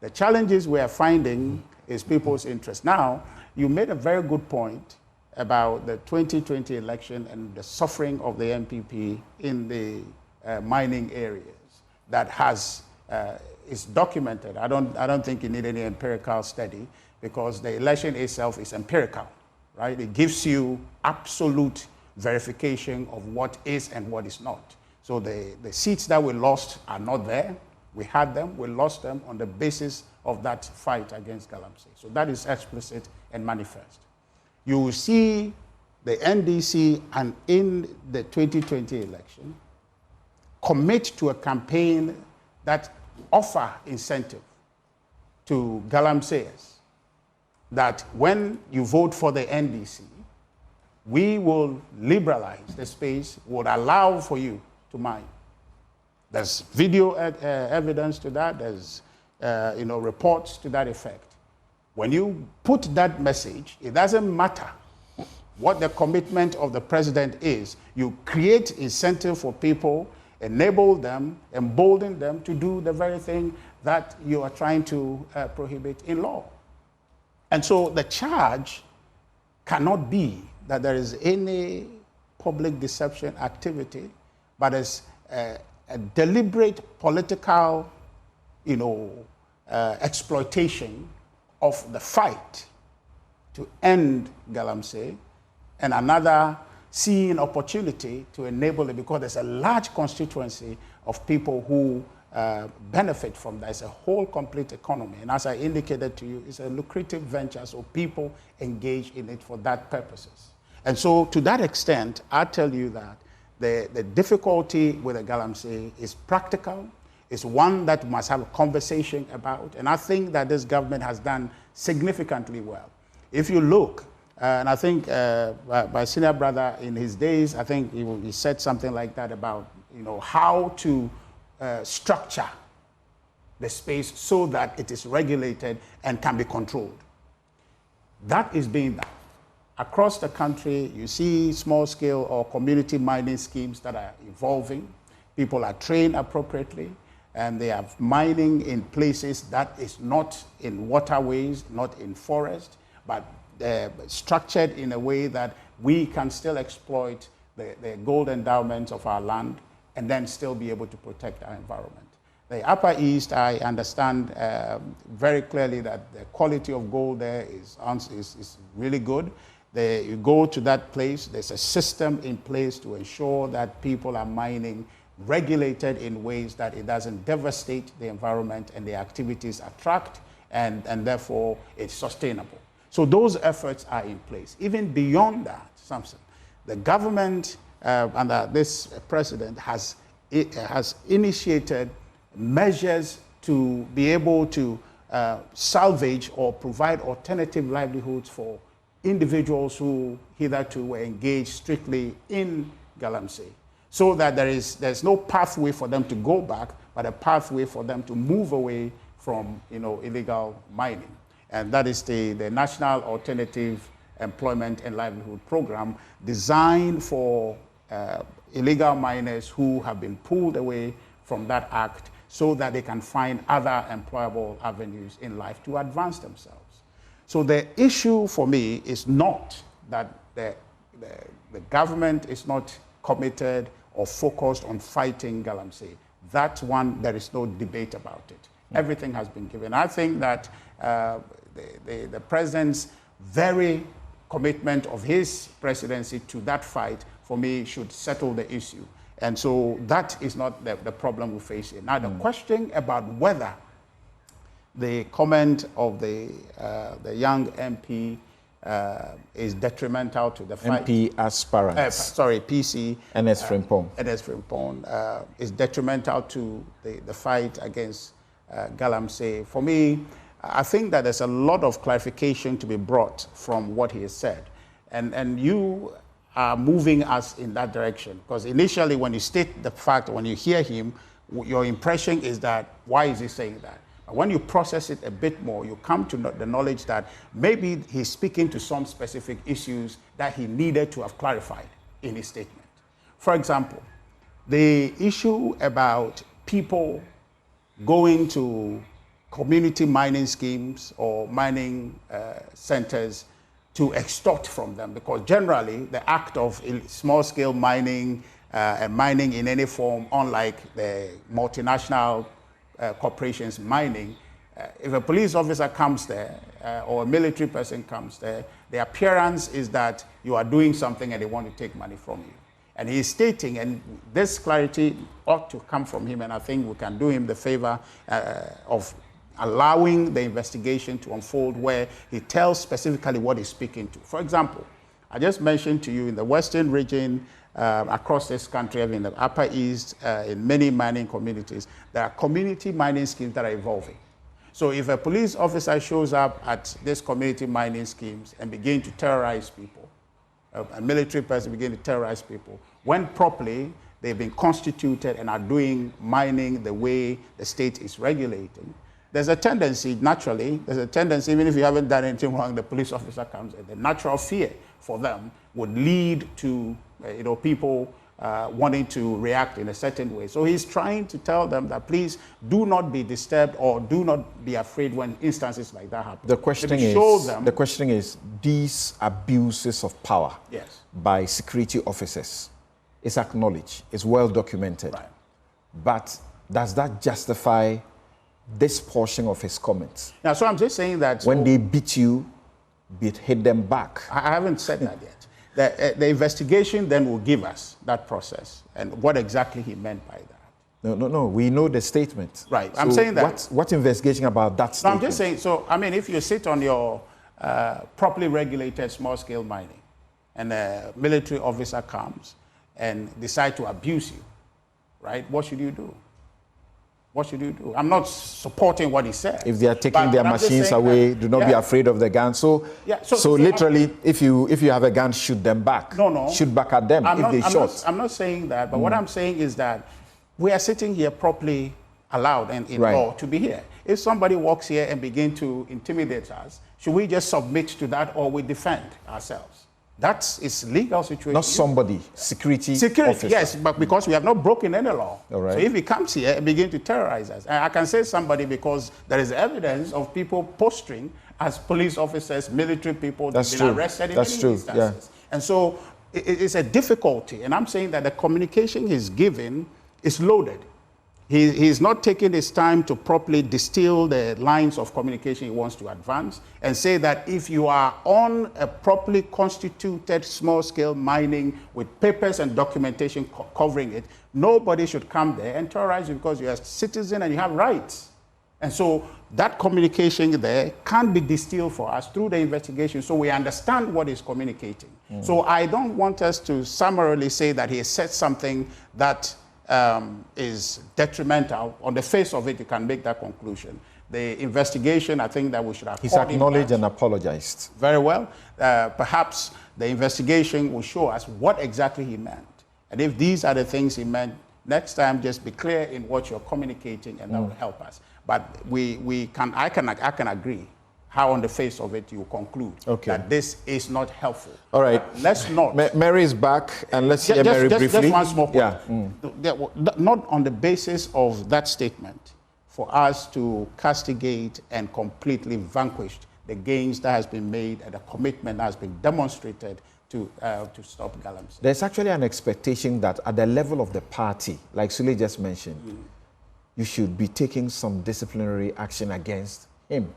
The challenges we are finding is people's interest. Now, you made a very good point about the 2020 election and the suffering of the MPP in the mining areas that is documented. I don't think you need any empirical study, because the election itself is empirical, right? It gives you absolute verification of what is and what is not. So the seats that we lost are not there. We had them, we lost them on the basis of that fight against Galamsey. So that is explicit and manifest. You will see the NDC and in the 2020 election commit to a campaign that offer incentive to Galamseyers that when you vote for the NDC, we will liberalize the space, would allow for you to mine. There's video evidence to that. There's reports to that effect. When you put that message, it doesn't matter what the commitment of the president is. You create incentive for people, enable them, embolden them to do the very thing that you are trying to prohibit in law. And so the charge cannot be that there is any public deception activity, but as a deliberate political, exploitation of the fight to end Galamsey, and another seeing opportunity to enable it, because there's a large constituency of people who benefit from that. It's a whole complete economy. And as I indicated to you, it's a lucrative venture, so people engage in it for that purposes. And so to that extent, I tell you that the difficulty with the Galamsey is practical. It's one that must have a conversation about. And I think that this government has done significantly well. If you look, and I think my senior brother in his days, I think he said something like that about how to structure the space so that it is regulated and can be controlled. That is being done. Across the country, you see small-scale or community mining schemes that are evolving. People are trained appropriately, and they are mining in places that is not in waterways, not in forest, but structured in a way that we can still exploit the gold endowments of our land and then still be able to protect our environment. The Upper East, I understand very clearly that the quality of gold there is really good. You go to that place, there's a system in place to ensure that people are mining regulated in ways that it doesn't devastate the environment and the activities are tracked, and therefore it's sustainable. So those efforts are in place. Even beyond that, Samson, the government under this president has initiated measures to be able to salvage or provide alternative livelihoods for individuals who hitherto were engaged strictly in Galamsey, so that there's no pathway for them to go back, but a pathway for them to move away from illegal mining. And that is the National Alternative Employment and Livelihood Program, designed for illegal miners who have been pulled away from that act so that they can find other employable avenues in life to advance themselves. So the issue for me is not that the government is not committed or focused on fighting Galamsey. that one, there is no debate about it. Everything has been given. I think that the president's very commitment of his presidency to that fight, for me, should settle the issue. And so that is not the problem we face here. Now, the question about whether the comment of the young MP is detrimental to the fight. MP aspirants. PC. NS Frimpong. NS Frimpong is detrimental to the fight against Galamsey. For me, I think that there's a lot of clarification to be brought from what he has said. And you are moving us in that direction. Because initially, when you state the fact, when you hear him, your impression is that, why is he saying that? But when you process it a bit more, you come to the knowledge that maybe he's speaking to some specific issues that he needed to have clarified in his statement. For example, the issue about people going to community mining schemes or mining centers to extort from them, because generally the act of small-scale mining and mining in any form, unlike the multinational corporations mining, if a police officer comes there or a military person comes there, the appearance is that you are doing something and they want to take money from you. And he is stating, and this clarity ought to come from him, and I think we can do him the favor of allowing the investigation to unfold where he tells specifically what he's speaking to. For example, I just mentioned to you in the Western region, across this country, in the Upper East, in many mining communities, there are community mining schemes that are evolving. So if a police officer shows up at these community mining schemes and begin to terrorize people, a military person begin to terrorize people, when properly they've been constituted and are doing mining the way the state is regulating, there's a tendency, naturally, even if you haven't done anything wrong, the police officer comes, and the natural fear for them would lead to people wanting to react in a certain way. So he's trying to tell them that please do not be disturbed or do not be afraid when instances like that happen. The question is these abuses of power by security officers is acknowledged, it's well documented. Right. But does that justify this portion of his comments? Now, so I'm just saying that when they beat you, hit them back. I haven't said that yet. The investigation then will give us that process and what exactly he meant by that. No. We know the statement. Right. So I'm saying that. What investigation about that statement? No, I'm just saying, so, I mean, if you sit on your properly regulated small-scale mining and a military officer comes and decide to abuse you, right, what should you do? What should you do? I'm not supporting what he said. If they are taking their machines away, do not be afraid of the gun. So literally, if you have a gun, shoot them back. No. Shoot back at them if they shot. I'm not saying that, but what I'm saying is that we are sitting here properly allowed and in law to be here. If somebody walks here and begin to intimidate us, should we just submit to that or we defend ourselves? That's its legal situation. Not somebody, security officer. Yes, but because we have not broken any law. All right. So if he comes here and begin to terrorize us, and I can say somebody because there is evidence of people posting as police officers, military people that have been arrested in many instances. Yeah. And so it's a difficulty. And I'm saying that the communication he's given is loaded. He's not taking his time to properly distill the lines of communication he wants to advance and say that if you are on a properly constituted small-scale mining with papers and documentation covering it, nobody should come there and terrorize you because you're a citizen and you have rights. And so that communication there can be distilled for us through the investigation so we understand what he's communicating. So I don't want us to summarily say that he has said something that is detrimental. On the face of it, you can make that conclusion. The investigation, I think that we should have. He's acknowledged and apologized. Very well. Perhaps the investigation will show us what exactly he meant. And if these are the things he meant, next time just be clear in what you're communicating, and that will help us. But I can agree how on the face of it you conclude that this is not helpful. All right. Let's not. Mary is back, and let's hear Mary briefly. Just one small point. Not on the basis of that statement for us to castigate and completely vanquish the gains that has been made and the commitment that has been demonstrated to stop Galamsey. There's actually an expectation that at the level of the party, like Sule just mentioned, you should be taking some disciplinary action against him.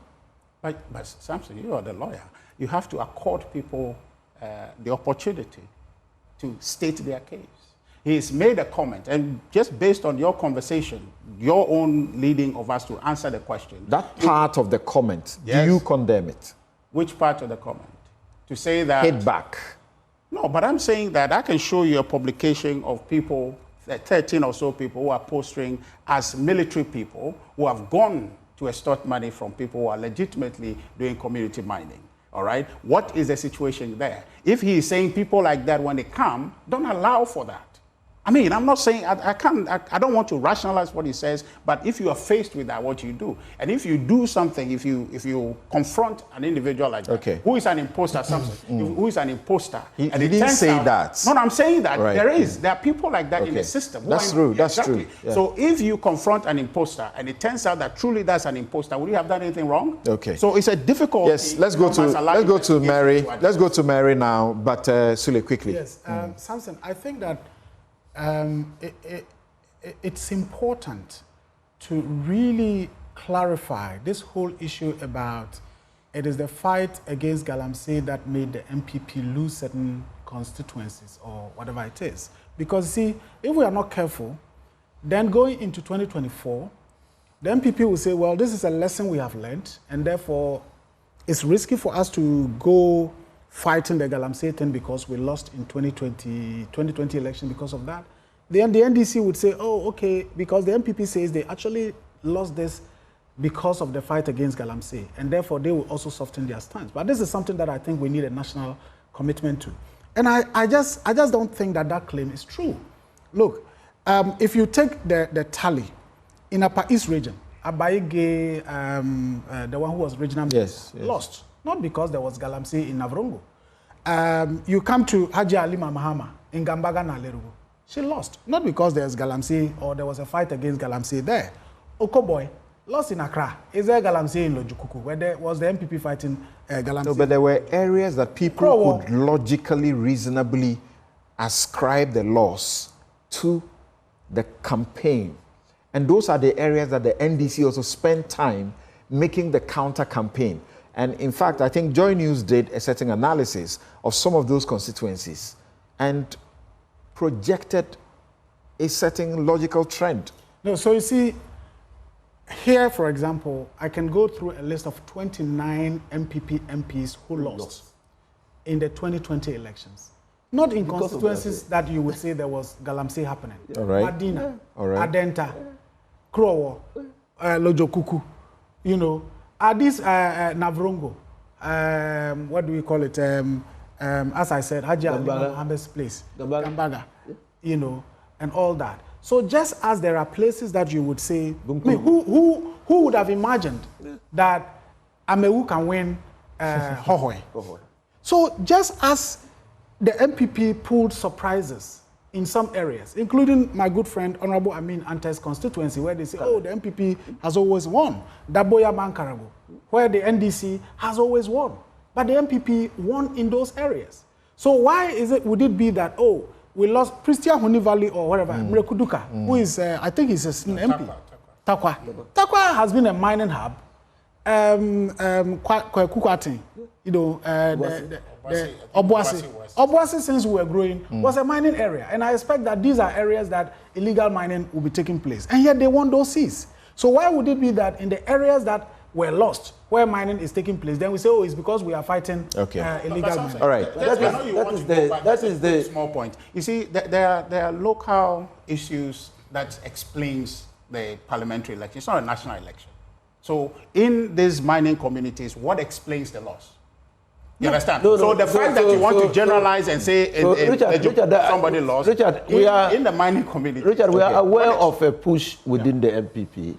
But Samson, you are the lawyer. You have to accord people the opportunity to state their case. He's made a comment, and just based on your conversation, your own leading of us to answer the question. That part of the comment, yes. Do you condemn it? Which part of the comment? To say that... Head back. No, but I'm saying that I can show you a publication of people, 13 or so people who are posting as military people who have gone to extort money from people who are legitimately doing community mining. All right? What is the situation there? If he is saying people like that, when they come, don't allow for that. I mean, I'm not saying, I don't want to rationalize what he says, but if you are faced with that, what you do? And if you do something, if you confront an individual like that, who is an imposter, Samson, who is an imposter, he didn't say that. No, I'm saying that right. There are people like that in the system. That's true, that's exactly. true. Yeah. So if you confront an imposter and it turns out that truly that's an imposter, would you have done anything wrong? Okay. So it's a difficult. Yes, let's go to Mary. Let's go to Mary now, but Sule, quickly. Yes, Samson, I think that it's important to really clarify this whole issue about it is the fight against Galamsey that made the MPP lose certain constituencies or whatever it is. Because see, if we are not careful, then going into 2024, the MPP will say, well, this is a lesson we have learned, and therefore it's risky for us to go fighting the Galamsey thing because we lost in 2020 election because of that. Then the NDC would say, oh, okay, because the MPP says they actually lost this because of the fight against Galamsey, and therefore they will also soften their stance. But this is something that I think we need a national commitment to. And I just don't think that that claim is true. Look, if you take the tally in Upper East region, Abaige, the one who was regional minister, lost. Not because there was Galamsey in Navrongo. You come to Haji Alima Mahama in Gambaga na Lerugo. She lost. Not because there's Galamsey or there was a fight against Galamsey there. Okoboy lost in Accra. Is there Galamsey in Lojukuku? Where there was the MPP fighting Galamsey? No, but there were areas that people could logically, reasonably ascribe the loss to the campaign. And those are the areas that the NDC also spent time making the counter-campaign. And in fact, I think Joy News did a certain analysis of some of those constituencies and projected a certain logical trend. No, so you see, here, for example, I can go through a list of 29 MPP MPs who lost in the 2020 elections. Not in constituencies that you would say there was Galamsey happening. All right. Madina, all right. Adenta, Krowo, Lojokuku, you know, are these Navrongo, what do we call it? As I said, Haji Mohammed's place, Gambaga, you know, and all that. So just as there are places that you would say, I mean, who would have imagined that Amewu can win Hohoe? So just as the MPP pulled surprises in some areas, including my good friend Honorable Amin Ante's constituency, where they say, oh, the MPP has always won. Daboya Mankarago, where the NDC has always won. But the MPP won in those areas. So why would it be that, oh, we lost Pristia Huni Valley or whatever, Mrekuduka, who is, I think he's an MP. Takwa. Takwa has been a mining hub. Kukwati, you know, Obuasi, since we were growing, was a mining area. And I expect that these are areas that illegal mining will be taking place. And yet they won those seats. So why would it be that in the areas that were lost, where mining is taking place, then we say, oh, it's because we are fighting illegal mining. All right. That is the small point. You see, there are local issues that explains the parliamentary election. It's not a national election. So in these mining communities, what explains the loss? You understand? So the fact that you want to generalize and say somebody lost, Richard, in the mining community. Richard, we are aware of a push within the MPP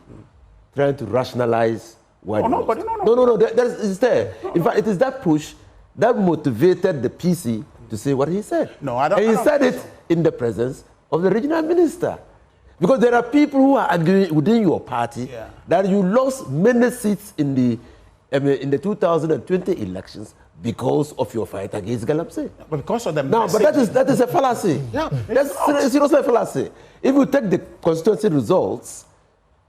trying to rationalize why No, it's there. In fact, it is that push that motivated the PC to say what he said. No, I don't. And he said it in the presence of the regional minister. Because there are people who are arguing within your party that you lost many seats in the 2020 elections because of your fight against Galamsey. But because of the but that is a fallacy. That's seriously a fallacy. If you take the constituency results,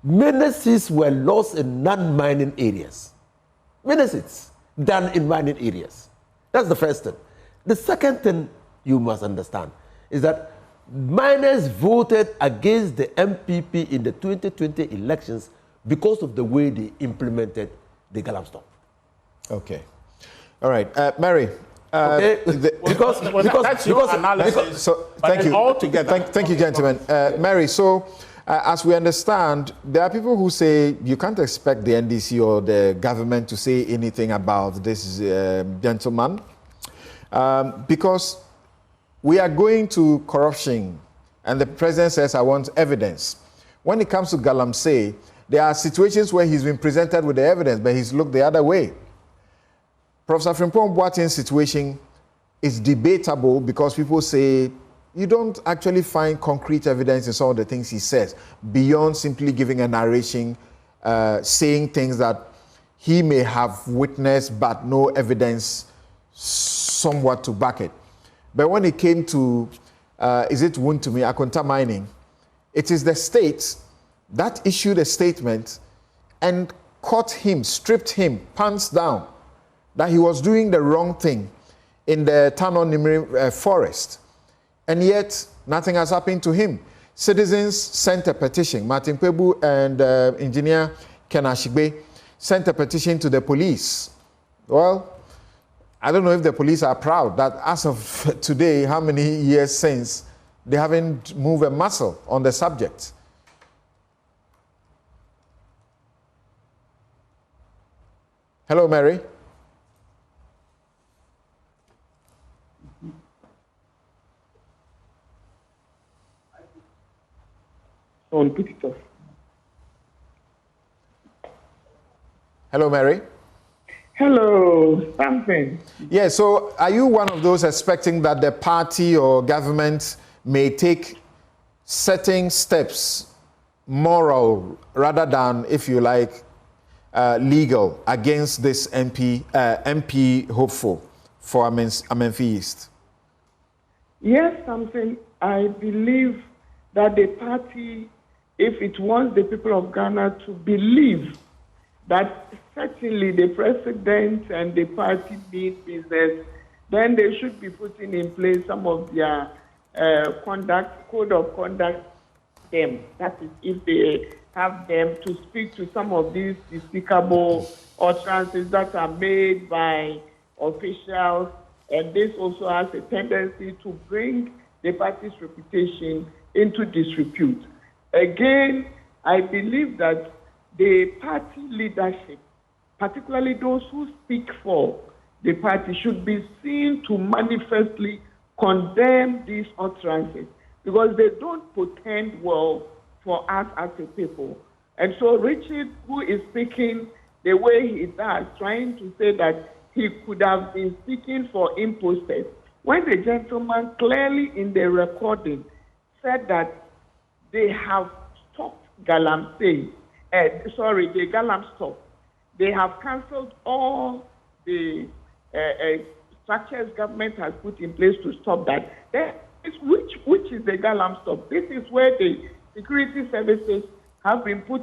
many seats were lost in non-mining areas. Many seats done in mining areas. That's the first thing. The second thing you must understand is that miners voted against the MPP in the 2020 elections because of the way they implemented the Galamsey. Okay. All right. Mary. Okay. That's your analysis. So thank you. Altogether. Thank you, gentlemen. Mary, so as we understand, there are people who say you can't expect the NDC or the government to say anything about this gentleman because we are going to corruption, and the president says, I want evidence. When it comes to Galamsey, there are situations where he's been presented with the evidence, but he's looked the other way. Professor Frimpong Boateng's situation is debatable because people say you don't actually find concrete evidence in some of the things he says, beyond simply giving a narration, saying things that he may have witnessed, but no evidence somewhat to back it. But when it came to, is it Wuntumi, Akonta mining, it is the state that issued a statement and caught him, stripped him, pants down, that he was doing the wrong thing in the Tano Nimiri forest. And yet, nothing has happened to him. Citizens sent a petition. Martin Kwebu and engineer Ken Ashigbe sent a petition to the police. Well, I don't know if the police are proud that as of today, how many years since, they haven't moved a muscle on the subject. Hello, Mary. On put it off. Hello, Mary. Hello, Samson. Yeah, so are you one of those expecting that the party or government may take certain steps, moral, rather than, if you like, legal, against this MP hopeful for Amenfi East? Yes, Samson, I believe that the party, if it wants the people of Ghana to believe that certainly the president and the party mean business, then they should be putting in place some of their code of conduct. That is, if they have them to speak to some of these despicable utterances that are made by officials, and this also has a tendency to bring the party's reputation into disrepute. Again, I believe that the party leadership, particularly those who speak for the party, should be seen to manifestly condemn these utterances because they don't portend well for us as a people. And so Richard, who is speaking the way he does, trying to say that he could have been speaking for imposters, when the gentleman clearly in the recording said that they have stopped Galamsey, the Galamsey. They have cancelled all the structures government has put in place to stop that. Which is the Galamsey? This is where the security services have been put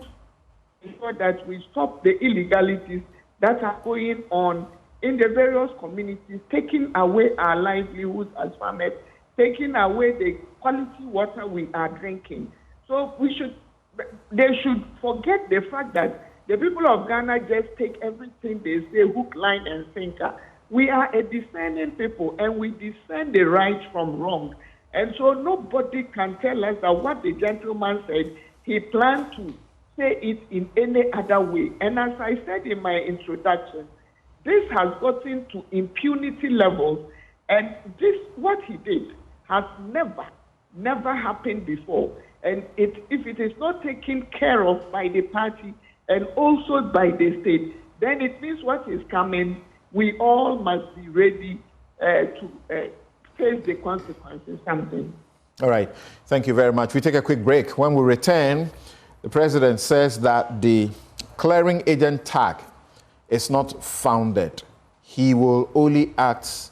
so that we stop the illegalities that are going on in the various communities, taking away our livelihoods as farmers, taking away the quality water we are drinking. So they should forget the fact that the people of Ghana just take everything they say hook, line, and sinker. We are a discerning people, and we discern the right from wrong. And so nobody can tell us that what the gentleman said, he planned to say it in any other way. And as I said in my introduction, this has gotten to impunity levels, and what he did has never happened before. And if it is not taken care of by the party and also by the state, then it means what is coming, we all must be ready to face the consequences. Something. All right. Thank you very much. We take a quick break. When we return, the president says that the clearing agent tag is not founded. He will only act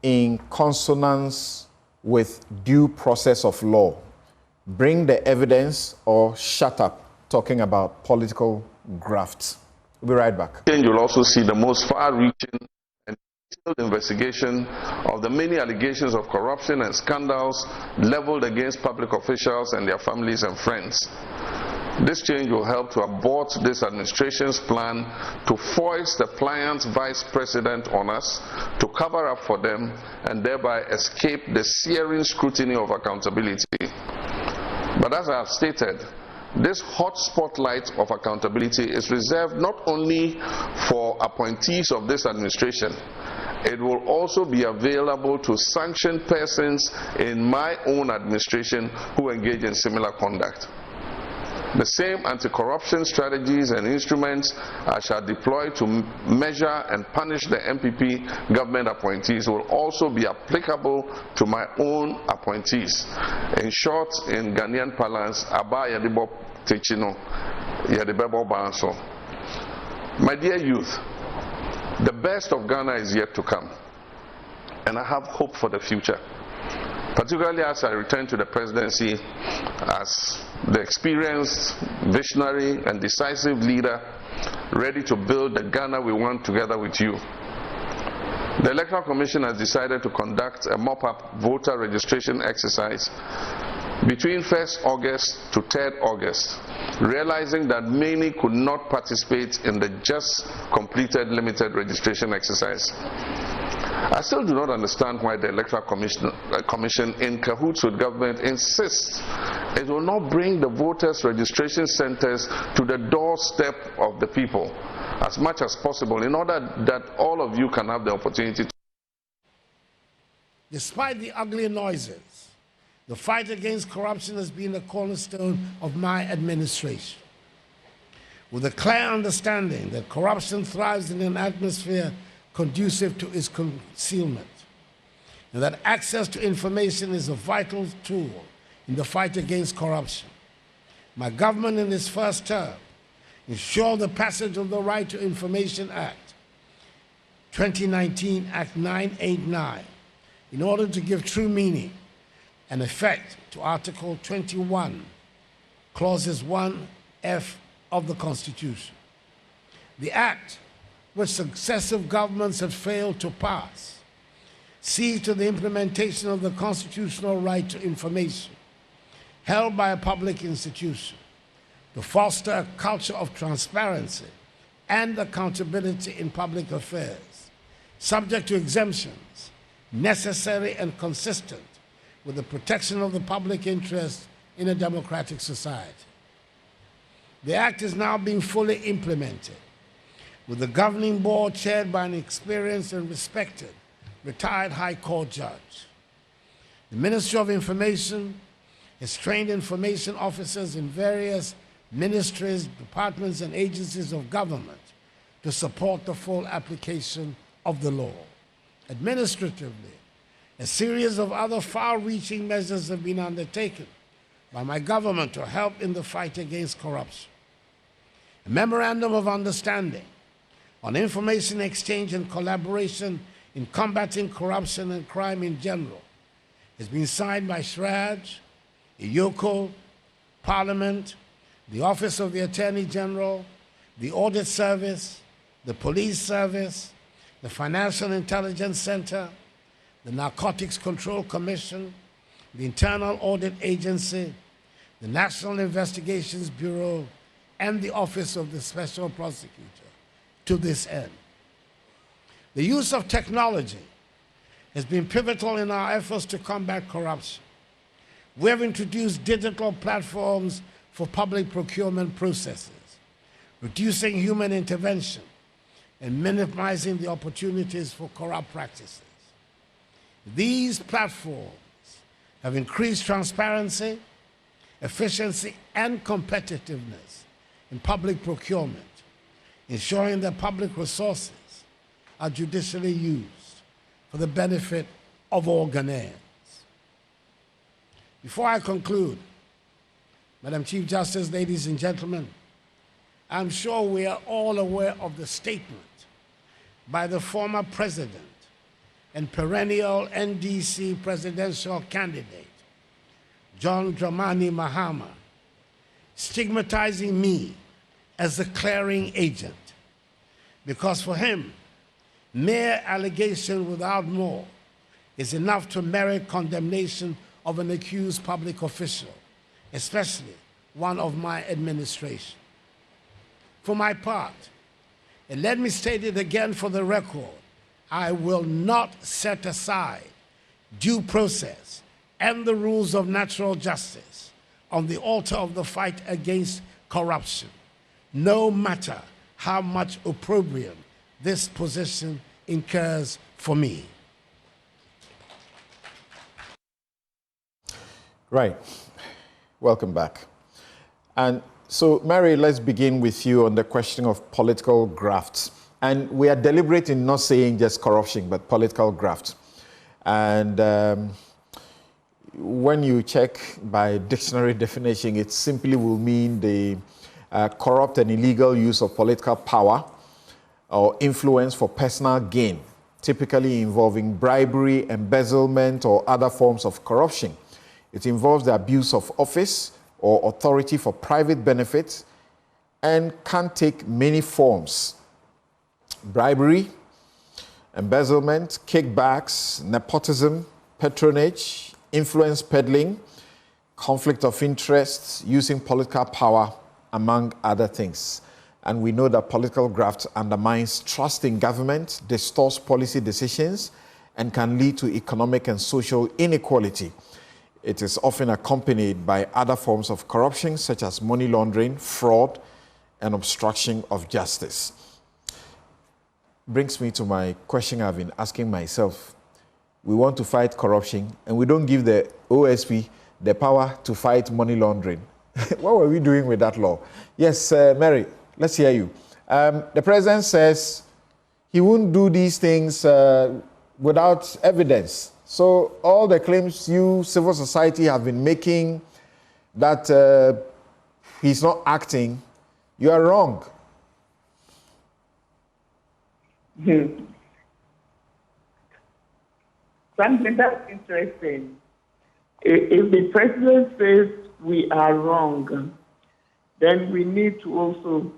in consonance with due process of law. bring the evidence or shut up talking about political graft. We'll be right back. You'll also see the most far-reaching and detailed investigation of the many allegations of corruption and scandals leveled against public officials and their families and friends. This change will help to abort this administration's plan to foist the pliant vice president on us, to cover up for them, and thereby escape the searing scrutiny of accountability. But as I have stated, this hot spotlight of accountability is reserved not only for appointees of this administration, it will also be available to sanctioned persons in my own administration who engage in similar conduct. The same anti-corruption strategies and instruments I shall deploy to measure and punish the MPP government appointees will also be applicable to my own appointees. In short, in Ghanaian parlance, Aba Yadebo Techino, Yadebebo Banso. My dear youth, the best of Ghana is yet to come, and I have hope for the future, particularly as I return to the presidency as the experienced, visionary, and decisive leader ready to build the Ghana we want together with you. The Electoral Commission has decided to conduct a mop-up voter registration exercise between 1st August to 3rd August, realizing that many could not participate in the just completed limited registration exercise. I still do not understand why the Electoral Commission in cahoots with government insists it will not bring the voters' registration centers to the doorstep of the people as much as possible in order that all of you can have the opportunity to. Despite the ugly noises, the fight against corruption has been the cornerstone of my administration. With a clear understanding that corruption thrives in an atmosphere conducive to its concealment, and that access to information is a vital tool in the fight against corruption. My government in its first term ensured the passage of the Right to Information Act, 2019 Act 989, in order to give true meaning and effect to Article 21, Clauses 1F of the Constitution. The Act, which successive governments have failed to pass, sees to the implementation of the constitutional right to information held by a public institution to foster a culture of transparency and accountability in public affairs, subject to exemptions, necessary and consistent with the protection of the public interest in a democratic society. The Act is now being fully implemented, with the governing board chaired by an experienced and respected retired High Court judge. The Ministry of Information has trained information officers in various ministries, departments, and agencies of government to support the full application of the law. Administratively, a series of other far-reaching measures have been undertaken by my government to help in the fight against corruption. A memorandum of understanding on information exchange and collaboration in combating corruption and crime in general has been signed by SHRAJ, IYOCO, Parliament, the Office of the Attorney General, the Audit Service, the Police Service, the Financial Intelligence Center, the Narcotics Control Commission, the Internal Audit Agency, the National Investigations Bureau, and the Office of the Special Prosecutor to this end. The use of technology has been pivotal in our efforts to combat corruption. We have introduced digital platforms for public procurement processes, reducing human intervention and minimizing the opportunities for corrupt practices. These platforms have increased transparency, efficiency, and competitiveness in public procurement, ensuring that public resources are judicially used for the benefit of all Ghanaians. Before I conclude, Madam Chief Justice, ladies and gentlemen, I'm sure we are all aware of the statement by the former president and perennial NDC presidential candidate, John Dramani Mahama, stigmatizing me as a clearing agent, because for him, mere allegation without more is enough to merit condemnation of an accused public official, especially one of my administration. For my part, and let me state it again for the record, I will not set aside due process and the rules of natural justice on the altar of the fight against corruption, no matter how much opprobrium this position incurs for me. Right. Welcome back. And so, Mary, let's begin with you on the question of political graft. And we are deliberate in not saying just corruption, but political graft. And when you check by dictionary definition, it simply will mean the corrupt and illegal use of political power or influence for personal gain, typically involving bribery, embezzlement, or other forms of corruption. It involves the abuse of office or authority for private benefit and can take many forms: bribery, embezzlement, kickbacks, nepotism, patronage, influence peddling, conflict of interest, using political power, among other things. And we know that political graft undermines trust in government, distorts policy decisions, and can lead to economic and social inequality. It is often accompanied by other forms of corruption, such as money laundering, fraud, and obstruction of justice. Brings me to my question I've been asking myself. We want to fight corruption, and we don't give the OSP the power to fight money laundering. What were we doing with that law? Yes, Mary, let's hear you. The president says he wouldn't do these things without evidence. So all the claims you, civil society, have been making that he's not acting, you are wrong. Something that's interesting. If the president says we are wrong, then we need to also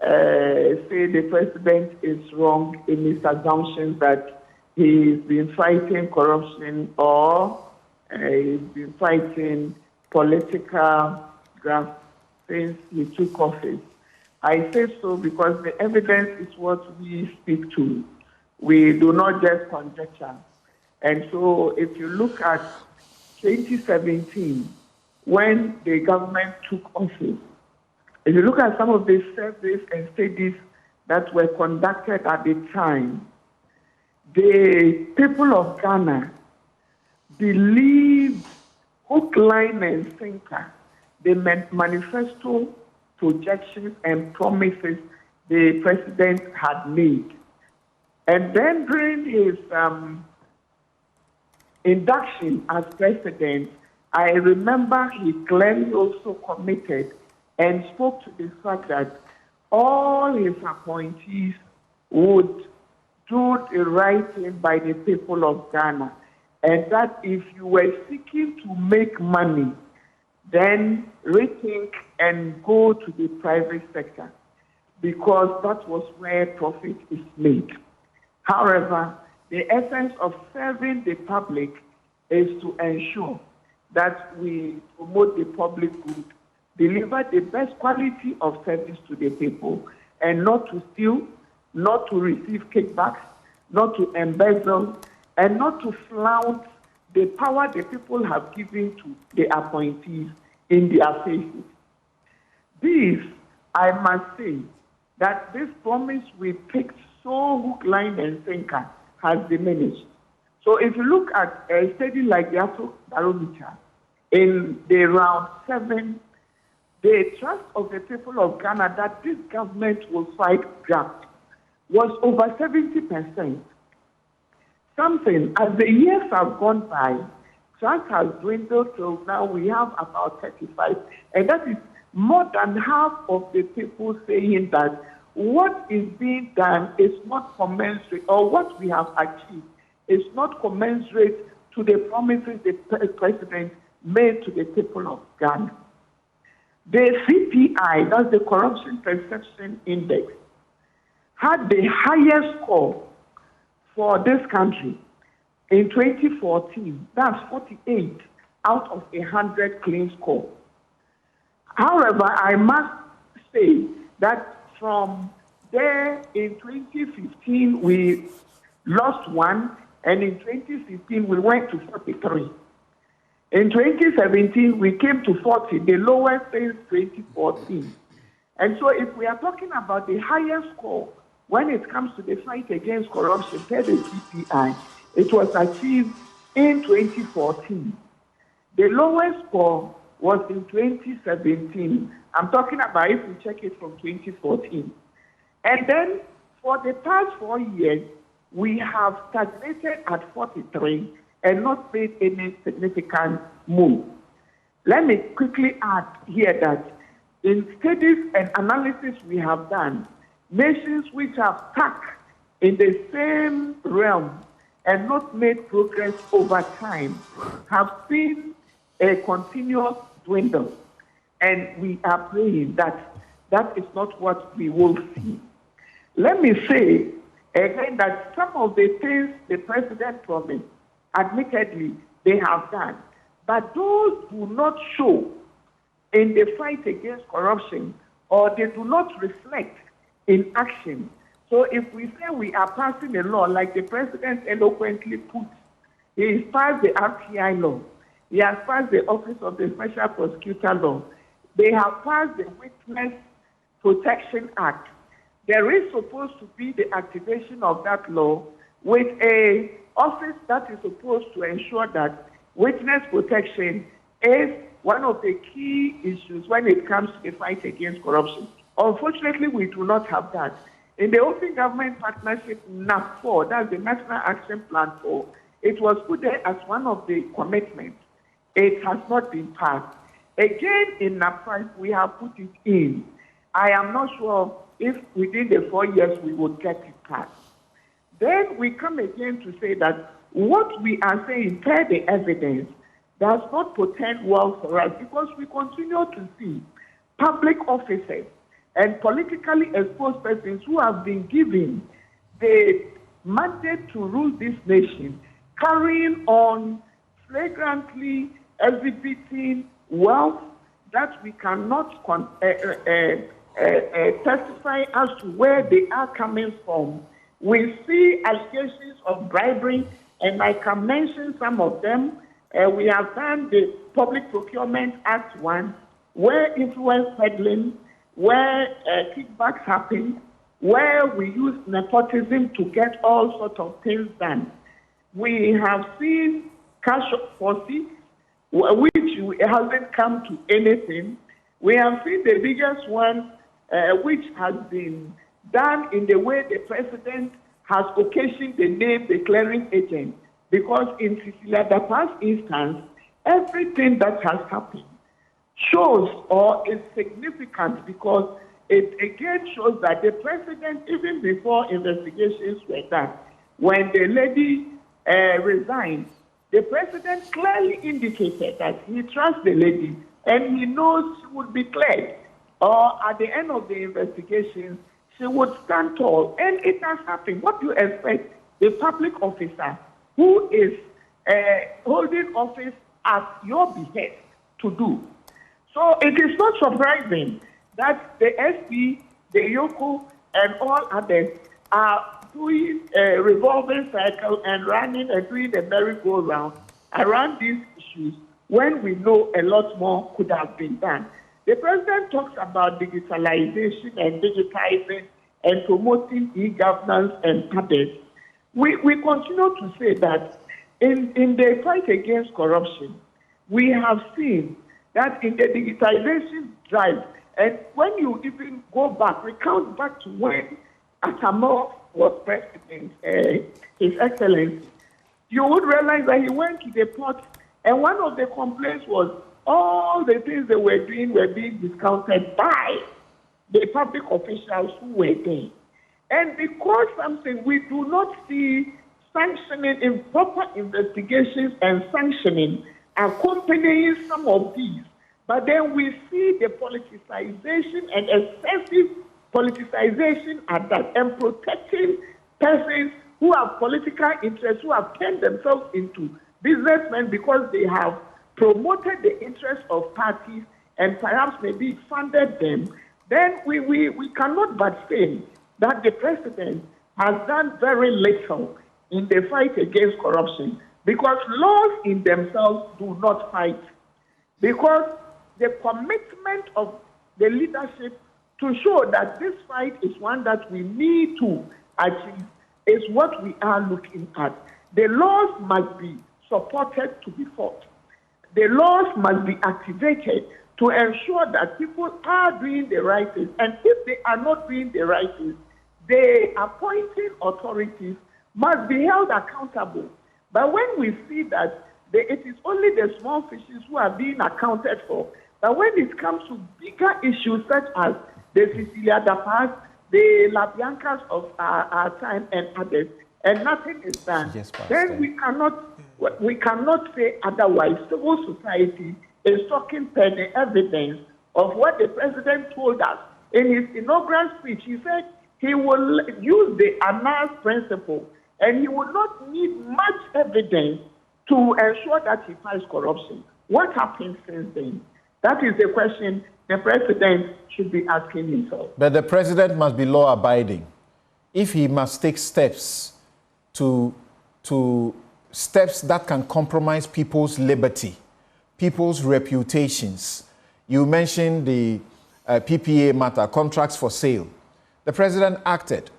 say the president is wrong in his assumptions that he's been fighting corruption or he's been fighting political graft since he took office. I say so because the evidence is what we speak to. We do not just conjecture. And so if you look at 2017, when the government took office, if you look at some of the surveys and studies that were conducted at the time, the people of Ghana believed hook, line, and sinker the manifesto projections and promises the president had made. And then during his induction as president, I remember he clearly also committed and spoke to the fact that all his appointees would do the right thing by the people of Ghana, and that if you were seeking to make money, then rethink and go to the private sector, because that was where profit is made. However, the essence of serving the public is to ensure that we promote the public good, deliver the best quality of service to the people, and not to steal, not to receive kickbacks, not to embezzle, and not to flout the power the people have given to the appointees in their faces. This, I must say, that this promise we picked so hook, line, and sinker has diminished. So if you look at a study like the Afro Barometer, in the round 7, the trust of the people of Ghana that this government will fight graft was over 70%. Something, as the years have gone by, trust has dwindled till now we have about 35. And that is more than half of the people saying that what is being done is not commensurate, or what we have achieved is not commensurate to the promises the president made to the people of Ghana. The CPI, that's the Corruption Perception Index, had the highest score for this country in 2014. That's 48 out of 100 clean score. However, I must say that from there in 2015, we lost one, and in 2016, we went to 43. In 2017, we came to 40, the lowest since 2014. And so if we are talking about the highest score when it comes to the fight against corruption, per the CPI, it was achieved in 2014. The lowest score was in 2017. I'm talking about if we check it from 2014. And then for the past 4 years, we have stagnated at 43 and not made any significant move. Let me quickly add here that in studies and analysis we have done, nations which have stuck in the same realm and not made progress over time have seen a continuous dwindle. And we are praying that that is not what we will see. Let me say again that some of the things the president promised, admittedly, they have done. But those do not show in the fight against corruption, or they do not reflect in action. So if we say we are passing a law, like the president eloquently put, he has passed the RTI law, he has passed the Office of the Special Prosecutor law, they have passed the Witness Protection Act. There is supposed to be the activation of that law with an office that is supposed to ensure that witness protection is one of the key issues when it comes to the fight against corruption. Unfortunately, we do not have that. In the Open Government Partnership NAP4, that's the National Action Plan 4, it was put there as one of the commitments. It has not been passed. Again, in NAP5, we have put it in. I am not sure if within the 4 years we would get it passed. Then we come again to say that what we are saying, per the evidence, does not portend well for us, because we continue to see public officers and politically exposed persons who have been given the mandate to rule this nation, carrying on flagrantly exhibiting wealth that we cannot testify as to where they are coming from. We see allegations of bribery, and I can mention some of them. We have done the Public Procurement Act 1, where influence peddling, where kickbacks happen, where we use nepotism to get all sorts of things done. We have seen cash for seats, which hasn't come to anything. We have seen the biggest one, which has been done in the way the president has occasioned the name the clearing agent. Because in Cecilia, the past instance, everything that has happened shows or is significant, because it again shows that the president, even before investigations were done, when the lady resigned, the president clearly indicated that he trusts the lady and he knows she would be cleared, or at the end of the investigation, she would stand tall. And it has happened. What do you expect the public officer who is holding office at your behest to do? So it is not surprising that the SP, the Yoko, and all others are doing a revolving cycle and running and doing the merry-go-round around these issues when we know a lot more could have been done. The president talks about digitalization and digitizing and promoting e-governance and others. We continue to say that in the fight against corruption, we have seen that in the digitization drive, and when you even go back, recount back to when Atamo was president, His Excellency, you would realize that he went to the port, and one of the complaints was all the things they were doing were being discounted by the public officials who were there. And because something we do not see sanctioning in proper investigations and sanctioning accompanying some of these. But then we see the politicization and excessive politicization at that, and protecting persons who have political interests, who have turned themselves into businessmen because they have promoted the interests of parties and perhaps maybe funded them. Then we cannot but say that the president has done very little in the fight against corruption, because laws in themselves do not fight. Because the commitment of the leadership to show that this fight is one that we need to achieve is what we are looking at. The laws must be supported to be fought. The laws must be activated to ensure that people are doing the right things. And if they are not doing the right things, the appointing authorities must be held accountable. But when we see that it is only the small fishes who are being accounted for, but when it comes to bigger issues such as the Cecilia Dapas, the La Biancas of our time and others, and nothing is done, then we cannot say otherwise. Civil society is talking penny evidence of what the president told us in his inaugural speech. He said he will use the Annas principle, and he will not need much evidence to ensure that he fights corruption. What happened since then? That is the question the president should be asking himself. But the president must be law-abiding. If he must take steps to steps that can compromise people's liberty, people's reputations. You mentioned the PPA matter, contracts for sale. The president acted.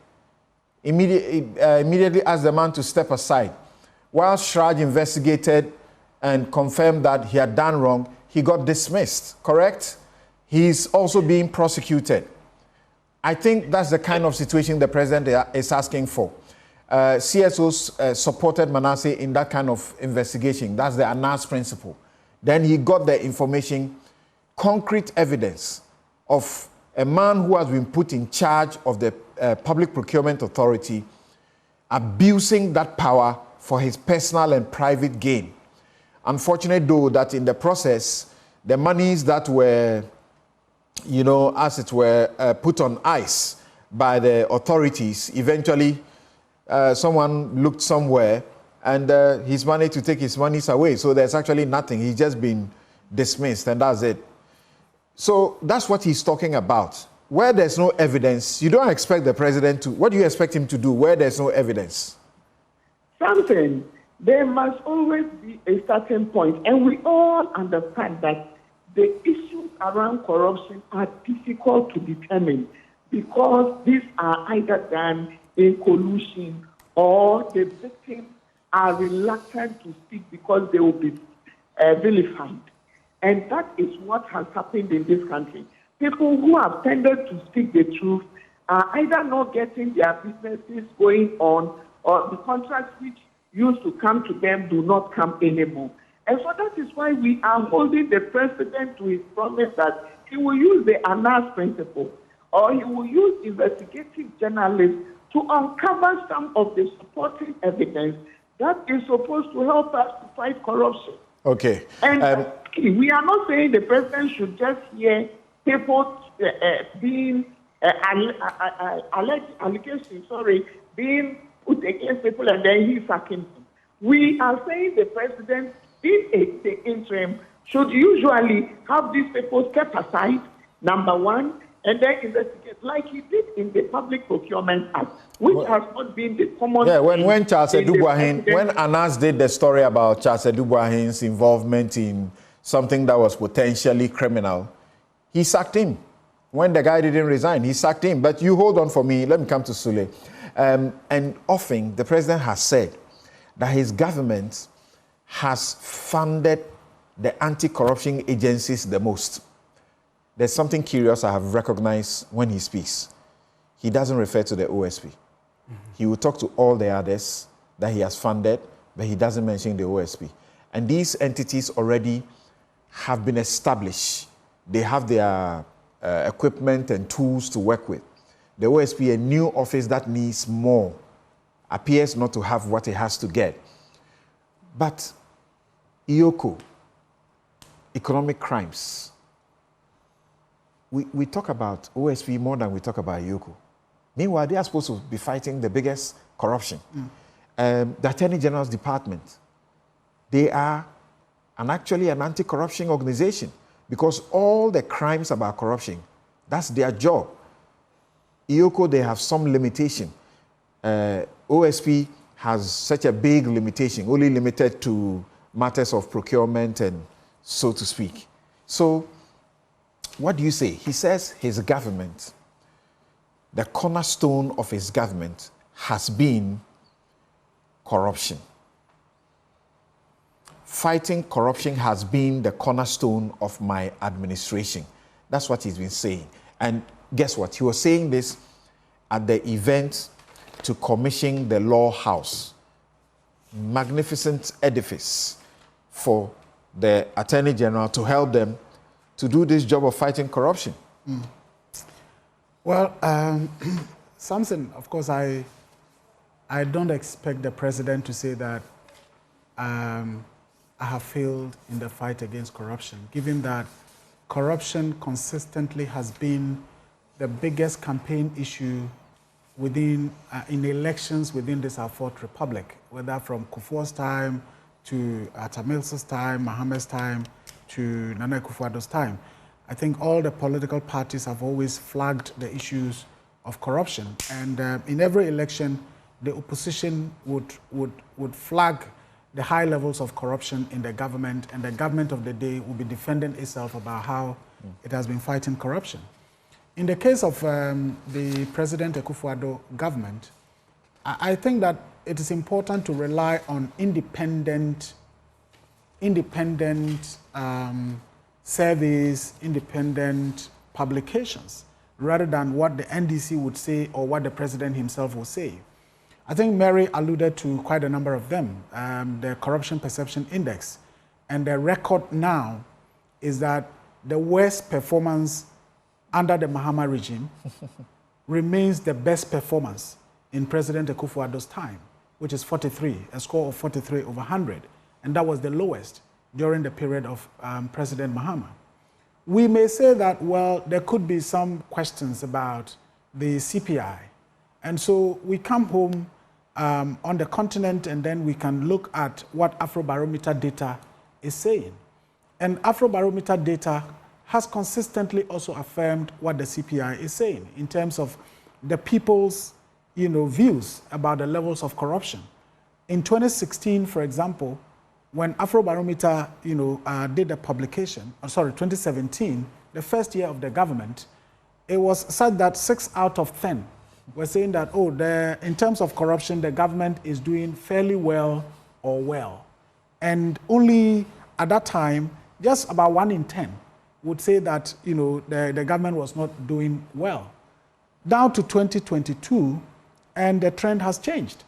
Immediately asked the man to step aside. While Shraj investigated and confirmed that he had done wrong, he got dismissed, correct? He's also being prosecuted. I think that's the kind of situation the president is asking for. CSOs supported Manasseh in that kind of investigation. That's the Annas principle. Then he got the information, concrete evidence of a man who has been put in charge of the Public Procurement Authority abusing that power for his personal and private gain. Unfortunate though that in the process, the monies that were, you know, as it were, put on ice by the authorities, eventually someone looked somewhere and he's managed to take his monies away. So there's actually nothing. He's just been dismissed and that's it. So that's what he's talking about. Where there's no evidence, you don't expect the president to, what do you expect him to do where there's no evidence? Something. There must always be a starting point. And we all understand that the issues around corruption are difficult to determine because these are either done in collusion or the victims are reluctant to speak because they will be vilified. And that is what has happened in this country. People who have tended to speak the truth are either not getting their businesses going on or the contracts which used to come to them do not come anymore. And so that is why we are holding the president to his promise that he will use the Annas principle or he will use investigative journalists to uncover some of the supporting evidence that is supposed to help us to fight corruption. Okay. And we are not saying the president should just hear people being allegations, being put against people and then he's sacking them. We are saying the president, in the interim, should usually have these people step aside, number one, and then investigate like he did in the Public Procurement Act, which has not been the common. Yeah, when Charles Edubuahin, when Anas did the story about Charles Edubuahin's involvement in something that was potentially criminal, he sacked him. When the guy didn't resign, he sacked him. But you hold on for me. Let me come to Sule. And often the president has said that his government has funded the anti-corruption agencies the most. There's something curious I have recognized when he speaks. He doesn't refer to the OSP. Mm-hmm. He will talk to all the others that he has funded, but he doesn't mention the OSP. And these entities already have been established. They have their equipment and tools to work with. The OSP, a new office that needs more, appears not to have what it has to get. But Iyoko, economic crimes, we talk about OSP more than we talk about Yoko. Meanwhile, they are supposed to be fighting the biggest corruption. The Attorney General's Department, they are actually an anti-corruption organization because all the crimes about corruption, that's their job. Yoko, they have some limitation. OSP has such a big limitation, only limited to matters of procurement and so to speak. So what do you say? He says his government, the cornerstone of his government has been corruption. Fighting corruption has been the cornerstone of my administration. That's what he's been saying. And guess what? He was saying this at the event to commission the Law House. Magnificent edifice for the Attorney General to help them to do this job of fighting corruption. Well, Samson, of course, I don't expect the president to say that I have failed in the fight against corruption, given that corruption consistently has been the biggest campaign issue within in elections within this our fourth republic, whether from Kufuor's time to Tamilsa's time, Mohammed's time, to Nana Akufo-Addo's time. I think all the political parties have always flagged the issues of corruption, and in every election, the opposition would flag the high levels of corruption in the government, and the government of the day will be defending itself about how it has been fighting corruption. In the case of the President Akufo-Addo government, I think that it is important to rely on independent surveys, independent publications, rather than what the NDC would say or what the president himself will say. I think Mary alluded to quite a number of them, the Corruption Perception Index. And the record now is that the worst performance under the Mahama regime remains the best performance in President Akufo-Addo's time, which is 43, a score of 43 over 100. And that was the lowest during the period of President Mahama. We may say that, well, there could be some questions about the CPI. And so we come home on the continent, and then we can look at what Afrobarometer data is saying. And Afrobarometer data has consistently also affirmed what the CPI is saying in terms of the people's views about the levels of corruption. In 2016, for example, when Afrobarometer did the publication, 2017, the first year of the government, it was said that 6 out of 10 were saying that, in terms of corruption, the government is doing fairly well or well. And only at that time, just about 1 in 10 would say that the government was not doing well. Down to 2022, and the trend has changed.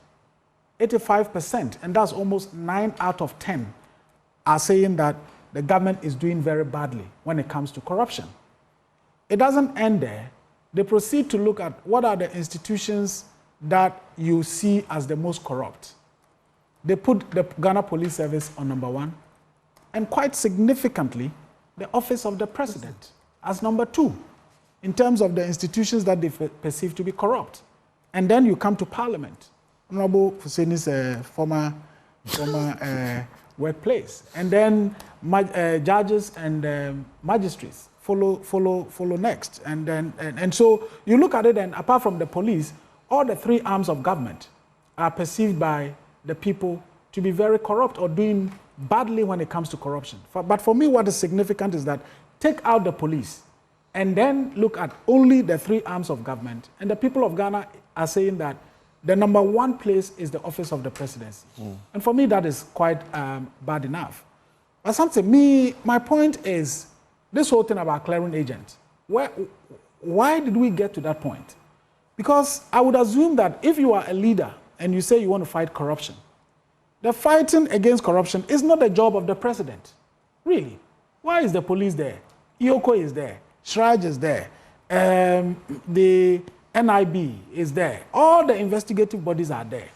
85%, and that's almost 9 out of 10, are saying that the government is doing very badly when it comes to corruption. It doesn't end there. They proceed to look at what are the institutions that you see as the most corrupt. They put the Ghana Police Service on number 1, and quite significantly, the Office of the President as number 2, in terms of the institutions that they perceive to be corrupt. And then you come to Parliament. Honorable Husseini's former workplace. And then judges and magistrates follow next. And so you look at it, and apart from the police, all the 3 arms of government are perceived by the people to be very corrupt or doing badly when it comes to corruption. But for me, what is significant is that take out the police and then look at only the 3 arms of government, and the people of Ghana are saying that the number 1 place is the Office of the Presidency. And for me, that is quite bad enough. But something, my point is, this whole thing about clearing agents, why did we get to that point? Because I would assume that if you are a leader and you say you want to fight corruption, the fighting against corruption is not the job of the president. Really. Why is the police there? Ioko is there. Shraj is there. The NIB is there. All the investigative bodies are there.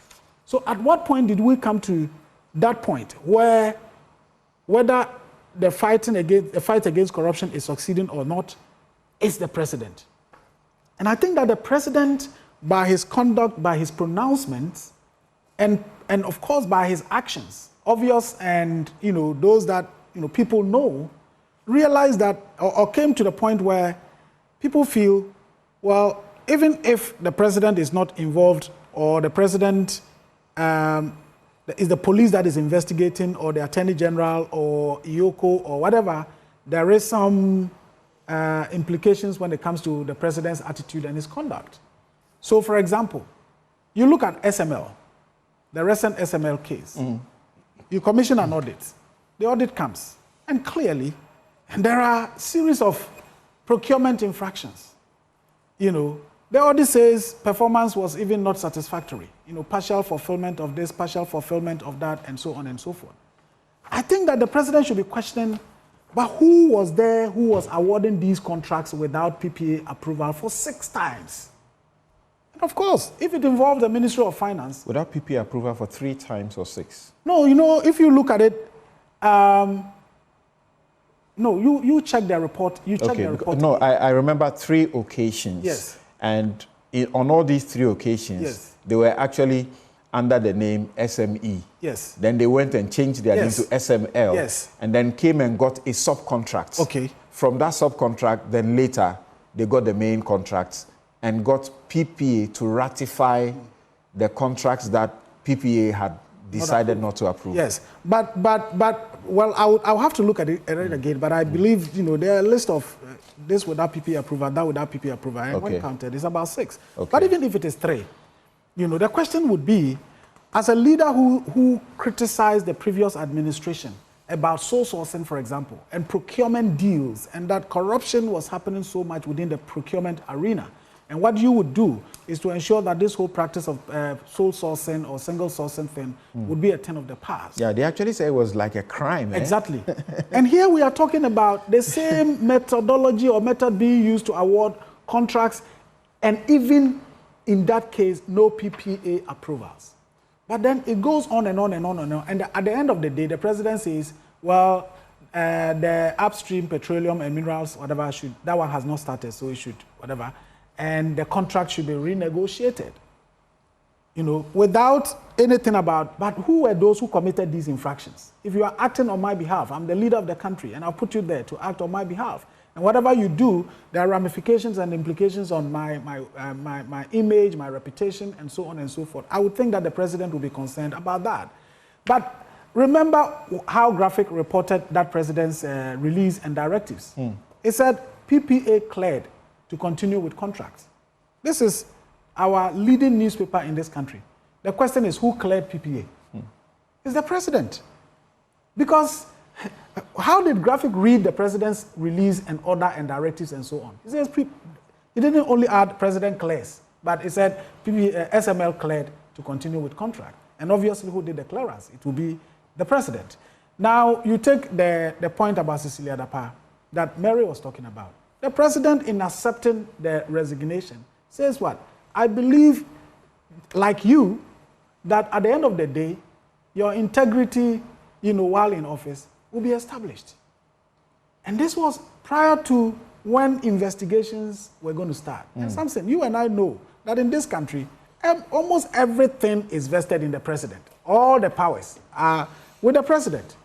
So at what point did we come to that point where whether the fight against corruption is succeeding or not is the president. And I think that the president, by his conduct, by his pronouncements, and of course by his actions, obvious and those that people know, realized that or came to the point where people feel, well, even if the president is not involved, or the president is the police that is investigating, or the attorney general, or IOCO, or whatever, there is some implications when it comes to the president's attitude and his conduct. So, for example, you look at SML, the recent SML case. You commission an audit. The audit comes, and clearly, there are a series of procurement infractions. The audit says performance was even not satisfactory. Partial fulfillment of this, partial fulfillment of that, and so on and so forth. I think that the president should be questioning, but who was there who was awarding these contracts without PPA approval for 6 times? And of course, if it involved the Ministry of Finance. Without PPA approval for 3 times or 6? No, if you look at it, no, you check their report. You check their report. No, I remember 3 occasions. Yes. And on all these 3 occasions, yes, they were actually under the name SME. Yes. Then they went and changed their name to SML. Yes. And then came and got a subcontract. Okay. From that subcontract, then later they got the main contracts and got PPA to ratify the contracts that PPA had decided not to approve. Yes, but well, I'll have to look at it again. But I believe there are a list of this without PPA approval, that without PPA approval, and when counted, it's about 6. Okay. But even if it is 3, the question would be, as a leader who criticized the previous administration about sole sourcing, for example, and procurement deals, and that corruption was happening so much within the procurement arena. And what you would do is to ensure that this whole practice of sole sourcing or single sourcing thing would be a thing of the past. Yeah, they actually say it was like a crime. Exactly. And here we are talking about the same methodology or method being used to award contracts, and even in that case, no PPA approvals. But then it goes on and on and on and on. And at the end of the day, the president says, well, the upstream petroleum and minerals, whatever, that one has not started, so it should, whatever. And the contract should be renegotiated, without anything about, but who were those who committed these infractions? If you are acting on my behalf, I'm the leader of the country, and I'll put you there to act on my behalf. And whatever you do, there are ramifications and implications on my image, my reputation, and so on and so forth. I would think that the president will be concerned about that. But remember how Graphic reported that president's release and directives. It said PPA cleared to continue with contracts. This is our leading newspaper in this country. The question is, who cleared PPA? It's the president. Because how did Graphic read the president's release and order and directives and so on? He says he didn't only add president clears, but it said SML cleared to continue with contract. And obviously, who did the clearance? It will be the president. Now, you take the point about Cecilia Dapa that Mary was talking about. The president, in accepting the resignation, says what? I believe, like you, that at the end of the day, your integrity, while in office, will be established. And this was prior to when investigations were going to start. And Samson, you and I know that in this country, almost everything is vested in the president. All the powers are with the president.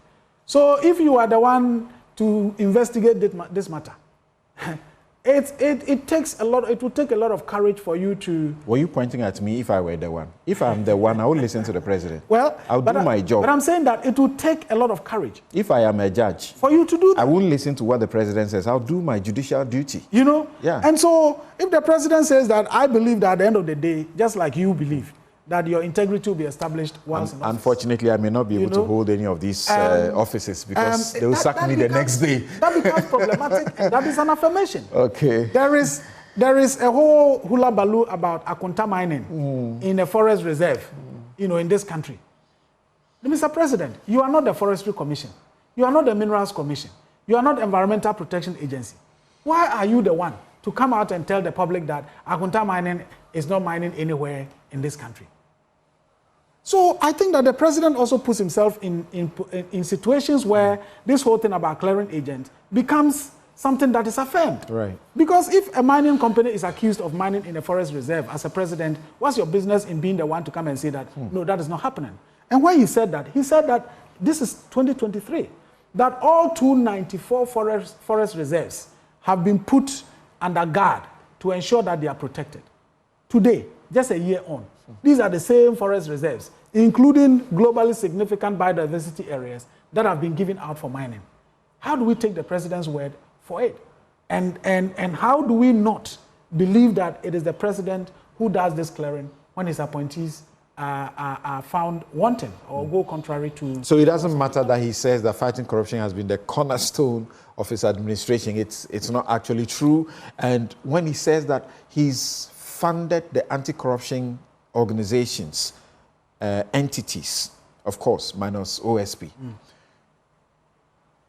So if you are the one to investigate this matter, it takes a lot. It would take a lot of courage for you to. Were you pointing at me if I were the one? If I'm the one, I would listen to the president. Well, I'll do my job. But I'm saying that it would take a lot of courage. If I am a judge, for you to do that, I won't listen to what the president says. I'll do my judicial duty. Yeah. And so, if the president says that, I believe that at the end of the day, just like you believe, that your integrity will be established once in office. Unfortunately, I may not be able to hold any of these offices because they will sack me the next day. That becomes problematic, and that is an affirmation. Okay. There is a whole hula baloo about Akunta mining in a forest reserve, in this country. Mr. President, you are not the Forestry Commission. You are not the Minerals Commission. You are not Environmental Protection Agency. Why are you the one to come out and tell the public that Akunta mining is not mining anywhere in this country? So I think that the president also puts himself in situations where this whole thing about clearing agents becomes something that is affirmed. Right. Because if a mining company is accused of mining in a forest reserve as a president, what's your business in being the one to come and say that, no, that is not happening? And when he said that this is 2023, that all 294 forest reserves have been put under guard to ensure that they are protected. Today, just a year on, these are the same forest reserves, including globally significant biodiversity areas that have been given out for mining. How do we take the president's word for it? And how do we not believe that it is the president who does this clearing when his appointees are found wanting or go contrary to... So it doesn't matter that he says that fighting corruption has been the cornerstone of his administration. It's not actually true. And when he says that he's funded the anti-corruption organizations, entities, of course, minus OSP,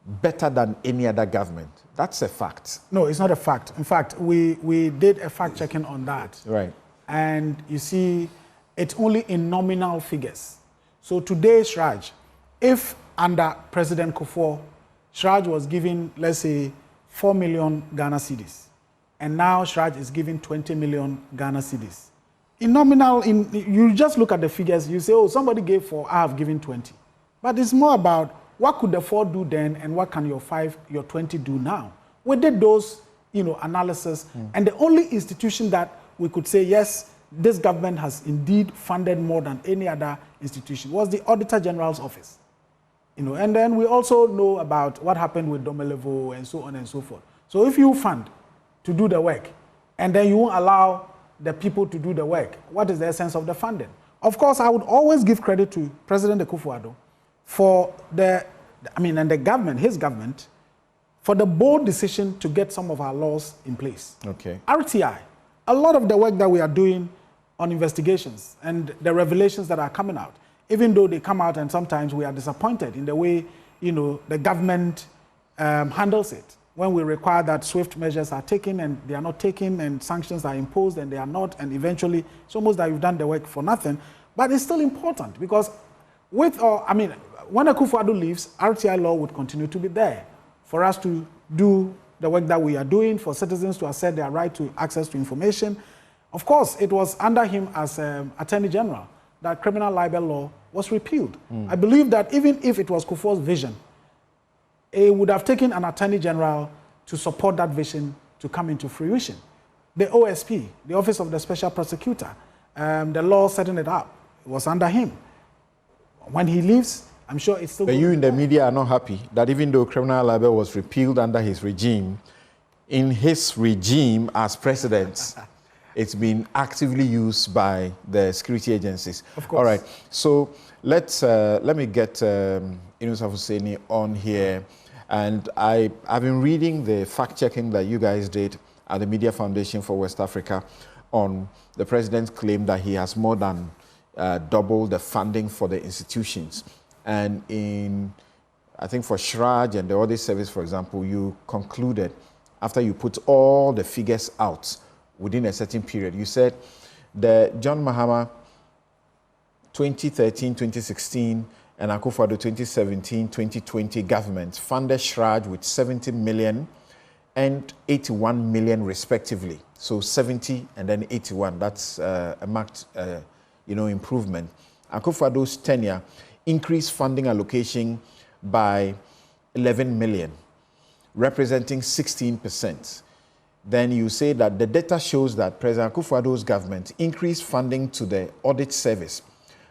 better than any other government. That's a fact. No, it's not a fact. In fact, we did a fact-checking on that. Right. And you see, it's only in nominal figures. So today, Shraj, if under President Kufuor, Shraj was given, let's say, 4 million Ghana cedis, and now Shraj is giving 20 million Ghana cedis. In nominal, you just look at the figures, you say, oh, somebody gave 4, I have given 20. But it's more about what could the 4 do then and what can your 5, your 20 do now? We did those, analysis, and the only institution that we could say, yes, this government has indeed funded more than any other institution was the Auditor General's office. And then we also know about what happened with Domelevo and so on and so forth. So if you fund to do the work, and then you won't allow the people to do the work, what is the essence of the funding? Of course, I would always give credit to President Akufo-Addo for and the government, his government, for the bold decision to get some of our laws in place. Okay. RTI, a lot of the work that we are doing on investigations and the revelations that are coming out, even though they come out and sometimes we are disappointed in the way, the government handles it. When we require that swift measures are taken and they are not taken and sanctions are imposed and they are not, and eventually it's almost like you've done the work for nothing. But it's still important because when Akufo-Addo leaves, RTI law would continue to be there for us to do the work that we are doing, for citizens to assert their right to access to information. Of course, it was under him as Attorney General that criminal libel law was repealed. I believe that even if it was Kufuor's vision, it would have taken an Attorney General to support that vision to come into fruition. The OSP, the Office of the Special Prosecutor, the law setting it up, it was under him. When he leaves, I'm sure it's still... But you in the media are not happy that even though criminal libel was repealed under his regime, in his regime as president, it's been actively used by the security agencies. Of course. All right. So let me get Inusa Husseini on here. And I've been reading the fact-checking that you guys did at the Media Foundation for West Africa on the president's claim that he has more than doubled the funding for the institutions. And I think for Shraj and the audit service, for example, you concluded, after you put all the figures out within a certain period, you said the John Mahama 2013, 2016, and Akufo-Addo 2017, 2020 governments funded Shraj with 70 million and 81 million respectively. So 70 and then 81, that's a marked improvement. Akufo-Addo's tenure increased funding allocation by 11 million, representing 16%. Then you say that the data shows that President Akufo-Addo's government increased funding to the audit service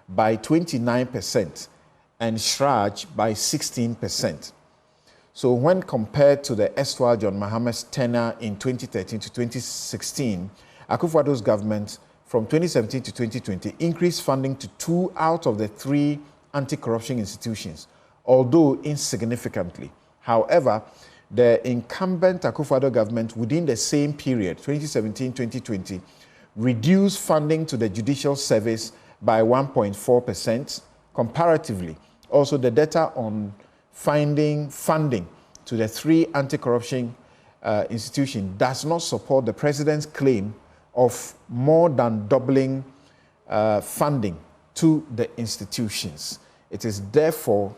by 29%, and Shraj by 16%. So when compared to the erstwhile John Mahama's tenure in 2013 to 2016, Akufo-Addo's government from 2017 to 2020 increased funding to 2 out of the 3 anti-corruption institutions, although insignificantly. However, the incumbent Akufo-Addo government within the same period, 2017-2020, reduced funding to the judicial service by 1.4% comparatively. Also, the data on finding funding to the 3 anti-corruption institutions does not support the president's claim of more than doubling funding to the institutions. It is therefore,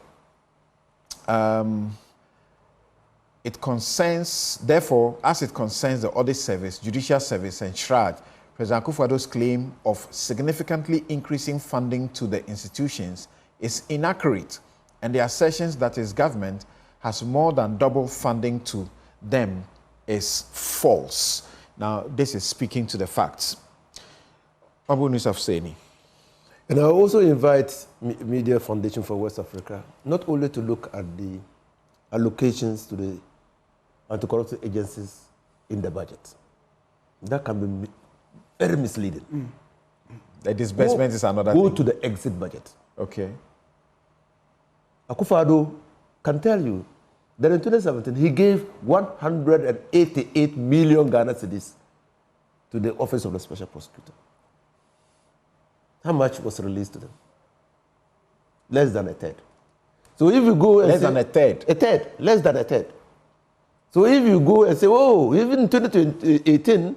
it concerns, therefore, as it concerns the audit service, judicial service, and SHRAD, President Akufo-Addo's claim of significantly increasing funding to the institutions is inaccurate, and the assertions that his government has more than double funding to them is false. Now, this is speaking to the facts. Abu Nusaf Seni. And I also invite Media Foundation for West Africa not only to look at the allocations to the anti-corruption agencies in the budget. That can be very misleading. The disbursement is another thing. Go to the exit budget. Okay. Akufo-Addo can tell you that in 2017, he gave 188 million Ghana cedis to the Office of the Special Prosecutor. How much was released to them? Less than a third. So if you go and less than a third? A third, less than a third. So if you go and say, oh, even in 2018,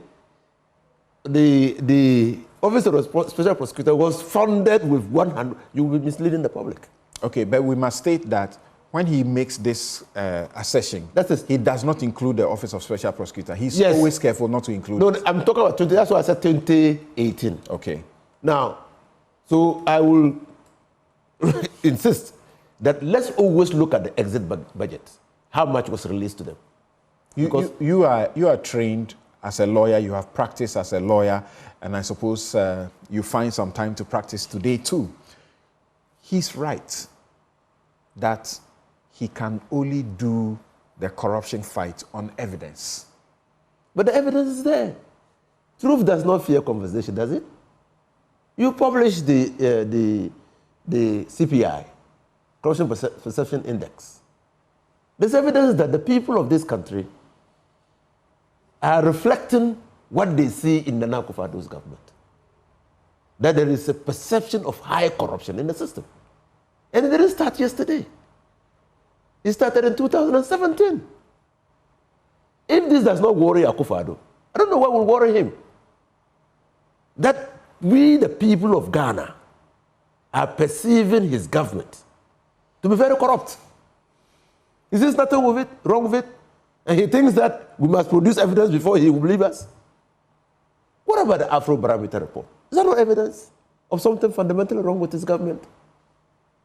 the Office of the Special Prosecutor was funded with 100, you will be misleading the public. Okay, but we must state that when he makes this assertion, he does not include the Office of Special Prosecutor. He's always careful not to include it. I'm talking about 20, that's why I said 2018. Okay. Now, so I will insist that let's always look at the exit budget. How much was released to them? You are trained as a lawyer, you have practiced as a lawyer, and I suppose you find some time to practice today too. He's right that he can only do the corruption fight on evidence. But the evidence is there. Truth does not fear conversation, does it? You publish the CPI, Corruption Perception Index. There's evidence that the people of this country are reflecting what they see in the Akufo-Addo's government. That there is a perception of high corruption in the system. And it didn't start yesterday. It started in 2017. If this does not worry Akufo-Addo, I don't know what will worry him. That we, the people of Ghana, are perceiving his government to be very corrupt. Is there nothing wrong with it? And he thinks that we must produce evidence before he will believe us? What about the Afro-Barometer report? Is that not evidence of something fundamentally wrong with his government?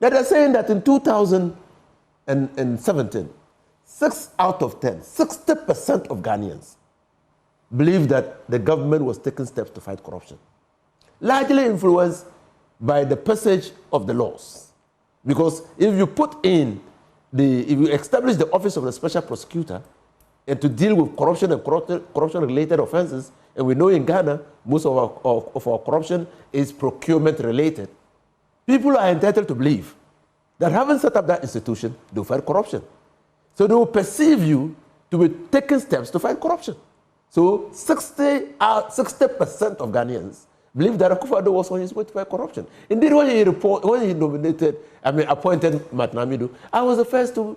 That they're saying that in 2017, 6 out of 10, 60% of Ghanaians believe that the government was taking steps to fight corruption, largely influenced by the passage of the laws. Because if you if you establish the Office of the Special Prosecutor and to deal with corruption and corruption-related offenses, and we know in Ghana, most of our corruption is procurement-related, people are entitled to believe that having set up that institution, they'll fight corruption. So they will perceive you to be taking steps to fight corruption. So 60% of Ghanaians believe that Akufo-Addo was on his way to fight corruption. Indeed, when he appointed Matnamidu, I was the first to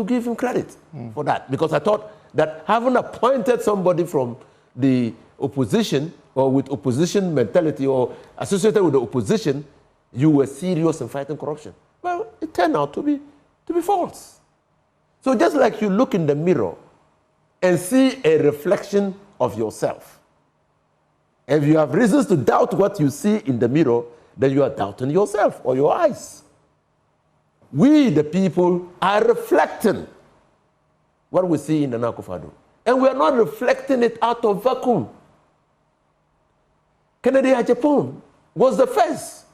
give him credit for that, because I thought that having appointed somebody from the opposition or with opposition mentality or associated with the opposition, you were serious in fighting corruption. Well, it turned out to be false. So just like you look in the mirror and see a reflection of yourself, if you have reasons to doubt what you see in the mirror, then you are doubting yourself or your eyes. We, the people, are reflecting what we see in the Akufo-Addo. And we are not reflecting it out of vacuum. Kennedy Ajapon was the first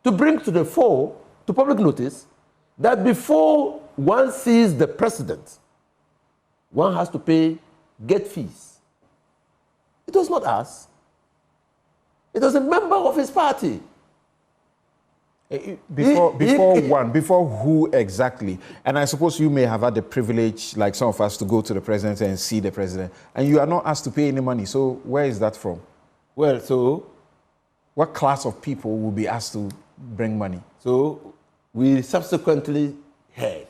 to bring to the fore, to public notice, that before one sees the president, one has to pay gate fees. It was not us. It was a member of his party. Before who exactly? And I suppose you may have had the privilege, like some of us, to go to the president and see the president, and you are not asked to pay any money. So where is that from? Well, so what class of people will be asked to bring money? So we subsequently heard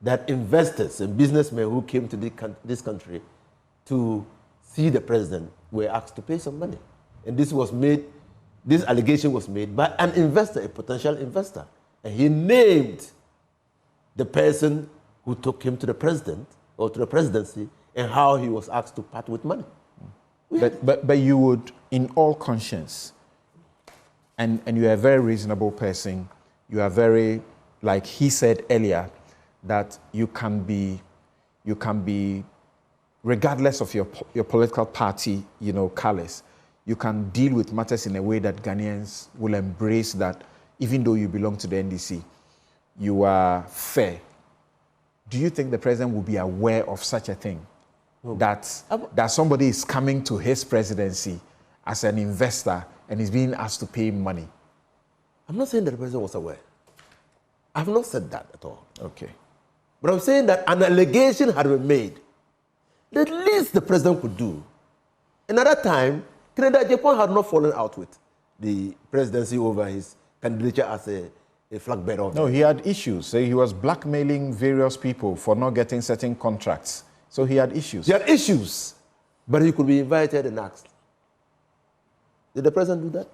that investors and businessmen who came to this country to see the president were asked to pay some money. And this was made this allegation was made by an investor, a potential investor. And he named the person who took him to the president or to the presidency and how he was asked to part with money. But you would, in all conscience, and you're a very reasonable person, you are very, like he said earlier, that you can be, regardless of your political party, callous, you can deal with matters in a way that Ghanaians will embrace that even though you belong to the NDC, you are fair. Do you think the president will be aware of such a thing? No. That somebody is coming to his presidency as an investor and is being asked to pay him money? I'm not saying that the president was aware. I have not said that at all. Okay. But I'm saying that an allegation had been made. The least the president could do. Another time, Canada Japan had not fallen out with the presidency over his candidature as a flag bearer. No, he had issues. So he was blackmailing various people for not getting certain contracts. So he had issues. He had issues, but he could be invited and asked. Did the president do that?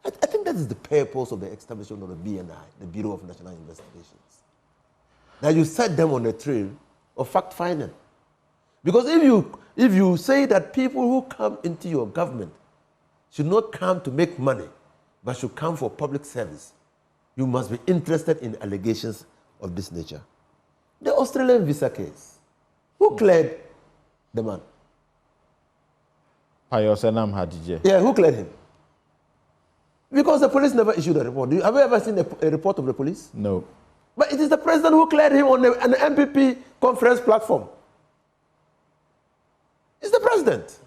I think that is the purpose of the establishment of the BNI, the Bureau of National Investigations. That you set them on the trail of fact-finding. Because if you say that people who come into your government should not come to make money, but should come for public service, you must be interested in allegations of this nature. The Australian visa case, who cleared the man? Yeah, who cleared him? Because the police never issued a report. Have you ever seen a report of the police? No. But it is the president who cleared him on an MPP conference platform. It's the president.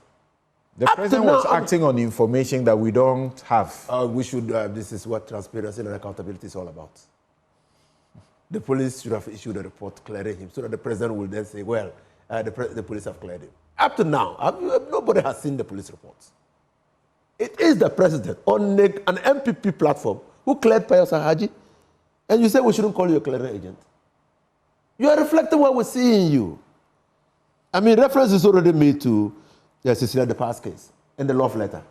The president was acting on information that we don't have. This is what transparency and accountability is all about. The police should have issued a report clearing him so that the president will then say, well, the police have cleared him. Up to now, nobody has seen the police reports. It is the president on an MPP platform who cleared Pius Haji, and you say we shouldn't call you a clearing agent. You are reflecting what we see in you. I mean, reference is already made to Cecilia De Paz case and the love letter.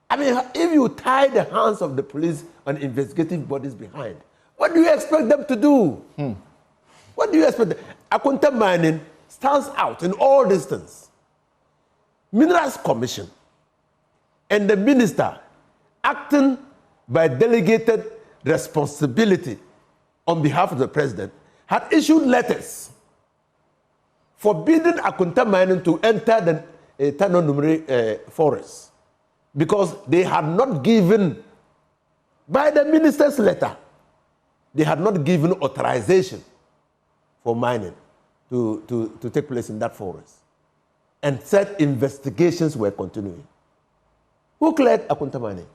I mean, if you tie the hands of the police and investigative bodies behind, what do you expect them to do? What do you expect? Akunta mining stands out in all distance. Minerals Commission and the minister acting by delegated responsibility on behalf of the president had issued letters forbidding Akunta mining to enter the Tano Numeri forest because they had not given, by the minister's letter, they had not given authorization for mining to take place in that forest, and said investigations were continuing. Who cleared Akunta mining?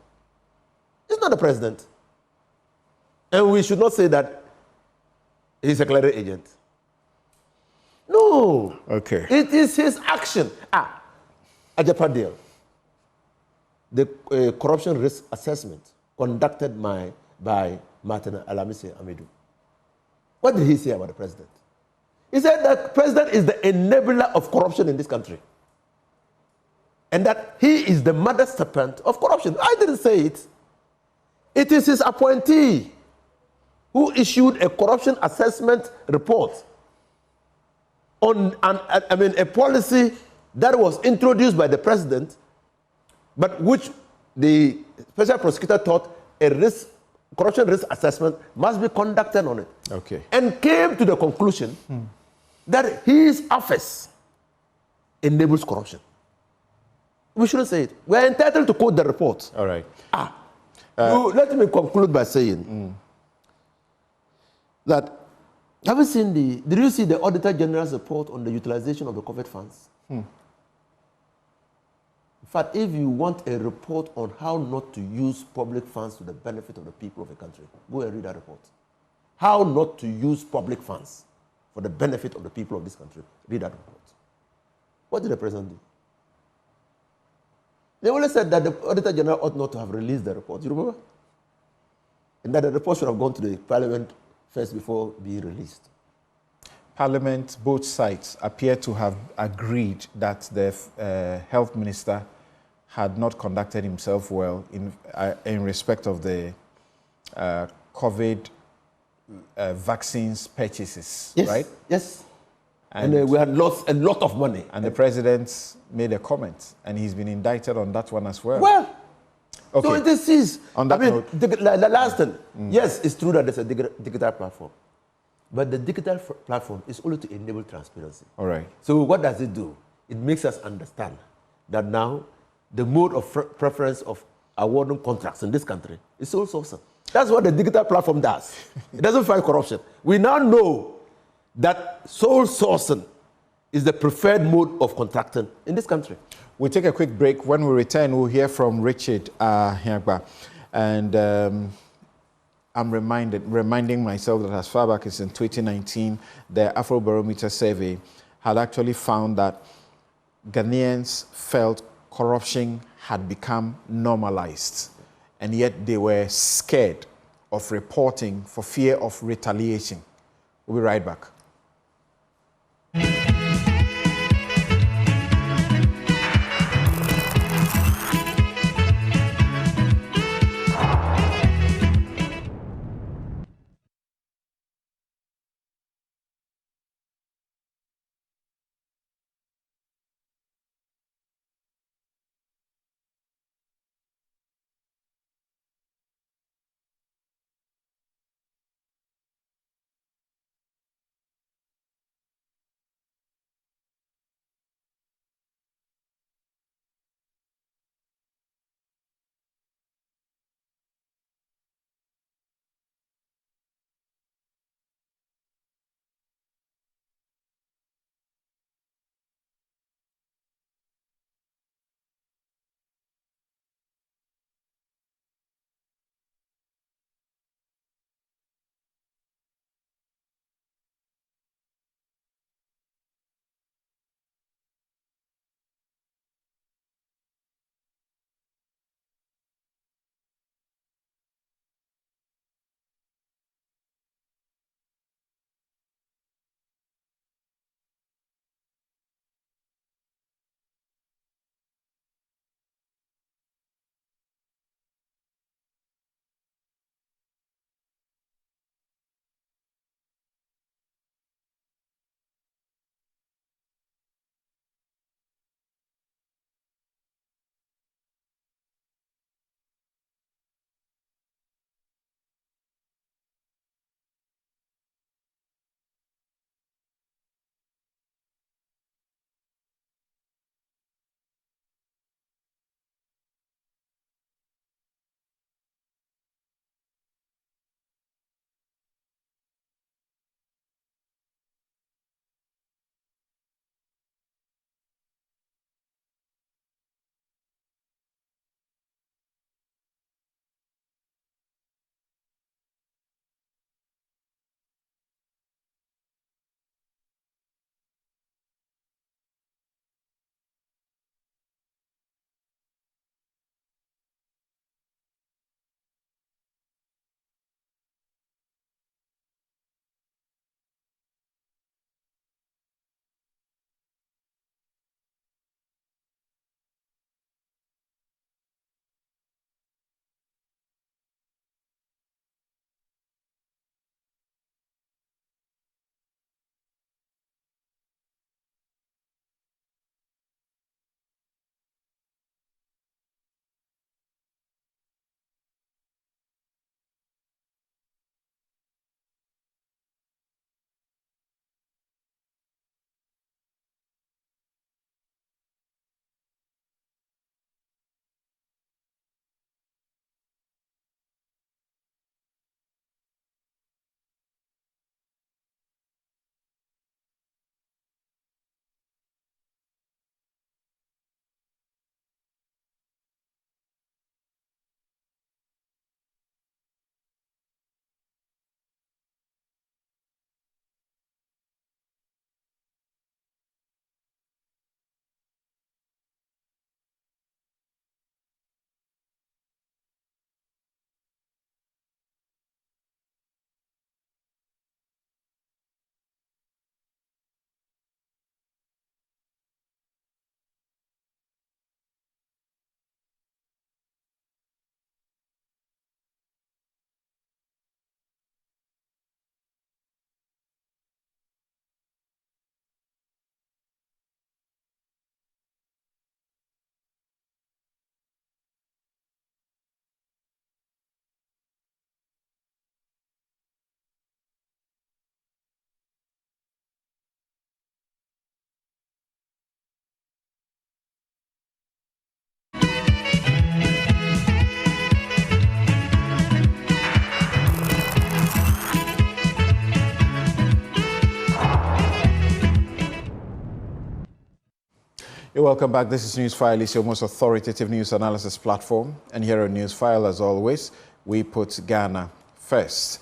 It's not the president. And we should not say that he's a clearing agent. No. Okay. It is his action. Ajapadil, the corruption risk assessment conducted by Martin Alamisi Amidu. What did he say about the president? He said that the president is the enabler of corruption in this country. And that he is the mother serpent of corruption. I didn't say it. It is his appointee who issued a corruption assessment report on a policy that was introduced by the president, but which the special prosecutor thought a corruption risk assessment must be conducted on it. Okay. And came to the conclusion that his office enables corruption. We shouldn't say it. We are entitled to quote the report. All right. Let me conclude by saying that, did you see the Auditor General's report on the utilization of the COVID funds? In fact, if you want a report on how not to use public funds to the benefit of the people of a country, go and read that report. How not to use public funds for the benefit of the people of this country. Read that report. What did the president do? They only said that the Auditor General ought not to have released the report. You remember? And that the report should have gone to the Parliament first before being released. Parliament, both sides appear to have agreed that the health minister had not conducted himself well in respect of the COVID vaccines purchases, yes, right? Yes. And we had lost a lot of money. And the president made a comment, and he's been indicted on that one as well. Well, okay. So this is, on that note, the last thing, yes, it's true that there's a digital platform, but the digital platform is only to enable transparency. All right. So what does it do? It makes us understand that now the mode of preference of awarding contracts in this country is sole sourcing. That's what the digital platform does. It doesn't fight corruption. We now know that sole sourcing is the preferred mode of contracting in this country. We'll take a quick break. When we return, we'll hear from Richard Hiagba. And I'm reminding myself that as far back as in 2019, the Afrobarometer survey had actually found that Ghanaians felt corruption had become normalized, and yet they were scared of reporting for fear of retaliation. We'll be right back. You're welcome back. This is Newsfile. It's your most authoritative news analysis platform. And here on Newsfile, as always, we put Ghana first.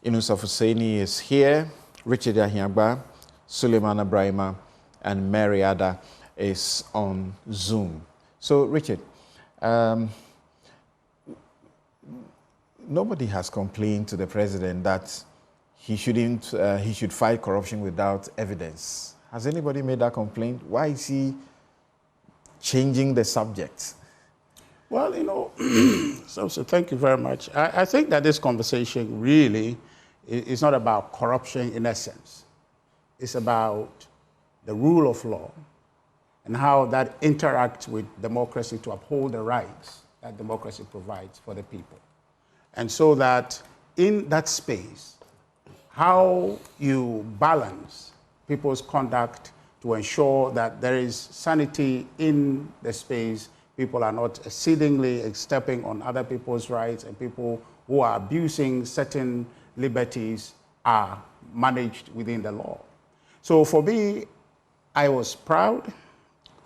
Inusa Fuseni is here. Richard Ahiagba, Suleiman Abrahima, and Mary Ada is on Zoom. So, Richard, nobody has complained to the president that he should fight corruption without evidence. Has anybody made that complaint? Why is he changing the subject? Well, so thank you very much. I think that this conversation really is not about corruption in essence. It's about the rule of law and how that interacts with democracy to uphold the rights that democracy provides for the people. And so that in that space, how you balance people's conduct to ensure that there is sanity in the space, people are not exceedingly stepping on other people's rights, and people who are abusing certain liberties are managed within the law. So for me, I was proud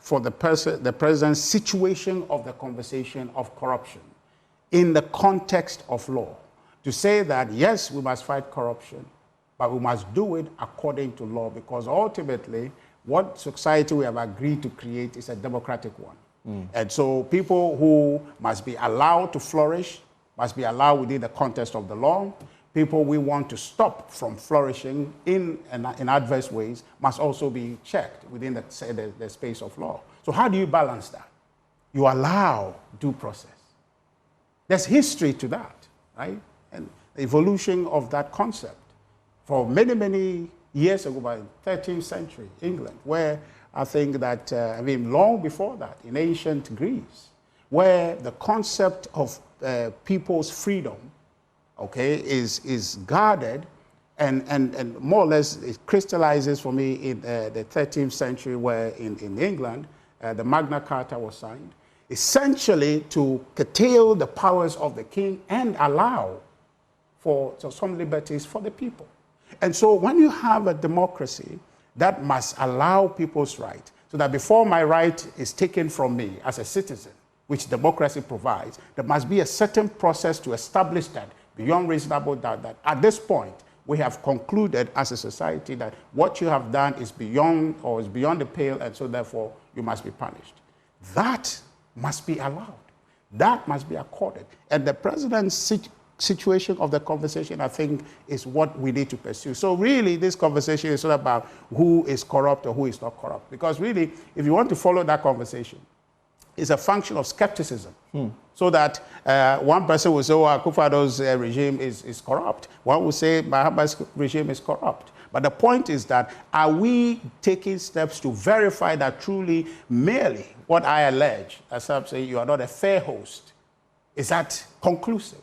for the president's situation of the conversation of corruption in the context of law, to say that, yes, we must fight corruption, but we must do it according to law, because ultimately, what society we have agreed to create is a democratic one. And so people who must be allowed to flourish must be allowed within the context of the law. People we want to stop from flourishing in adverse ways must also be checked within the space of law. So how do you balance that? You allow due process. There's history to that, right? And the evolution of that concept. For many, many years ago, by the 13th century England, where I think that, long before that, in ancient Greece, where the concept of people's freedom, okay, is guarded, and more or less it crystallizes for me in the 13th century, where in England, the Magna Carta was signed, essentially to curtail the powers of the king and allow for some liberties for the people. And so when you have a democracy, that must allow people's right, so that before my right is taken from me as a citizen, which democracy provides, there must be a certain process to establish that beyond reasonable doubt, that at this point, we have concluded as a society that what you have done is beyond the pale, and so therefore you must be punished. That must be allowed. That must be accorded. And the president's situation of the conversation, I think, is what we need to pursue. So really, this conversation is not about who is corrupt or who is not corrupt. Because really, if you want to follow that conversation, it's a function of skepticism. So that one person will say, oh, Akufo-Addo's regime is corrupt. One will say, Mahaba's regime is corrupt. But the point is that, are we taking steps to verify that truly, merely what I allege, as I'm saying, you are not a fair host, is that conclusive?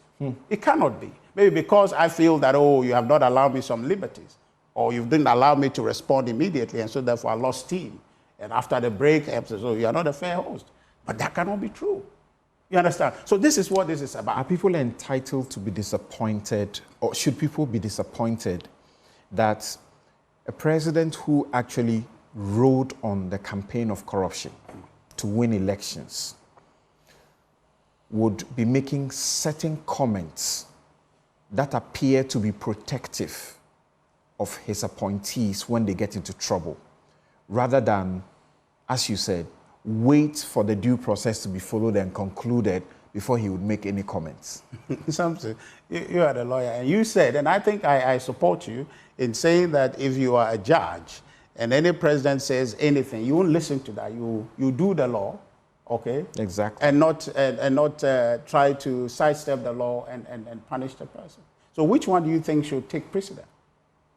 It cannot be. Maybe because I feel that, oh, you have not allowed me some liberties, or you didn't allow me to respond immediately, and so therefore I lost steam. And after the break, I said, oh, you are not a fair host. But that cannot be true. You understand? So this is what this is about. Are people entitled to be disappointed, or should people be disappointed that a president who actually rode on the campaign of corruption to win elections would be making certain comments that appear to be protective of his appointees when they get into trouble, rather than, as you said, wait for the due process to be followed and concluded before he would make any comments? Samson, you are the lawyer, and you said, and I think I support you in saying that if you are a judge and any president says anything, you won't listen to that. You do the law, okay? Exactly. And not try to sidestep the law and punish the person. So which one do you think should take precedent?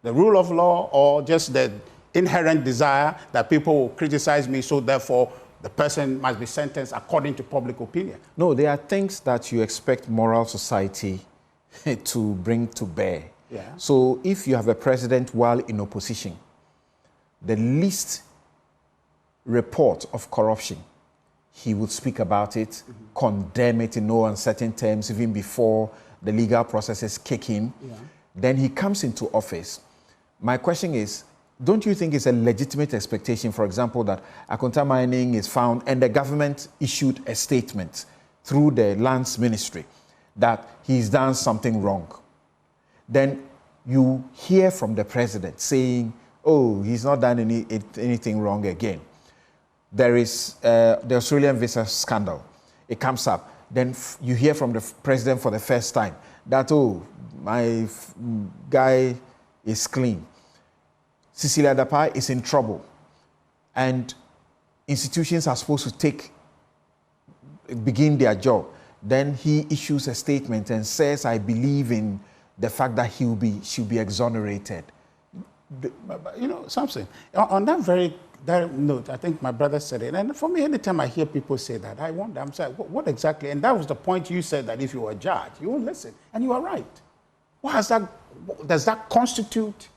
The rule of law, or just the inherent desire that people will criticize me, so therefore the person must be sentenced according to public opinion? No, there are things that you expect moral society to bring to bear. Yeah. So if you have a president while in opposition, the least report of corruption, he would speak about it, condemn it in no uncertain terms, even before the legal processes kick in. Yeah. Then he comes into office. My question is, don't you think it's a legitimate expectation, for example, that Akonta mining is found and the government issued a statement through the lands ministry that he's done something wrong? Then you hear from the president saying, oh, he's not done anything wrong again. There is the Australian visa scandal. It comes up. Then you hear from the president for the first time that, oh, my guy is clean. Cecilia Dapai is in trouble. And institutions are supposed to begin their job. Then he issues a statement and says, I believe in the fact that she'll be exonerated. You know, Samson, on that very note, I think my brother said it. And for me, anytime I hear people say that, I wonder, I'm saying, what exactly? And that was the point you said, that if you were a judge, you would listen. And you are right. Does that constitute,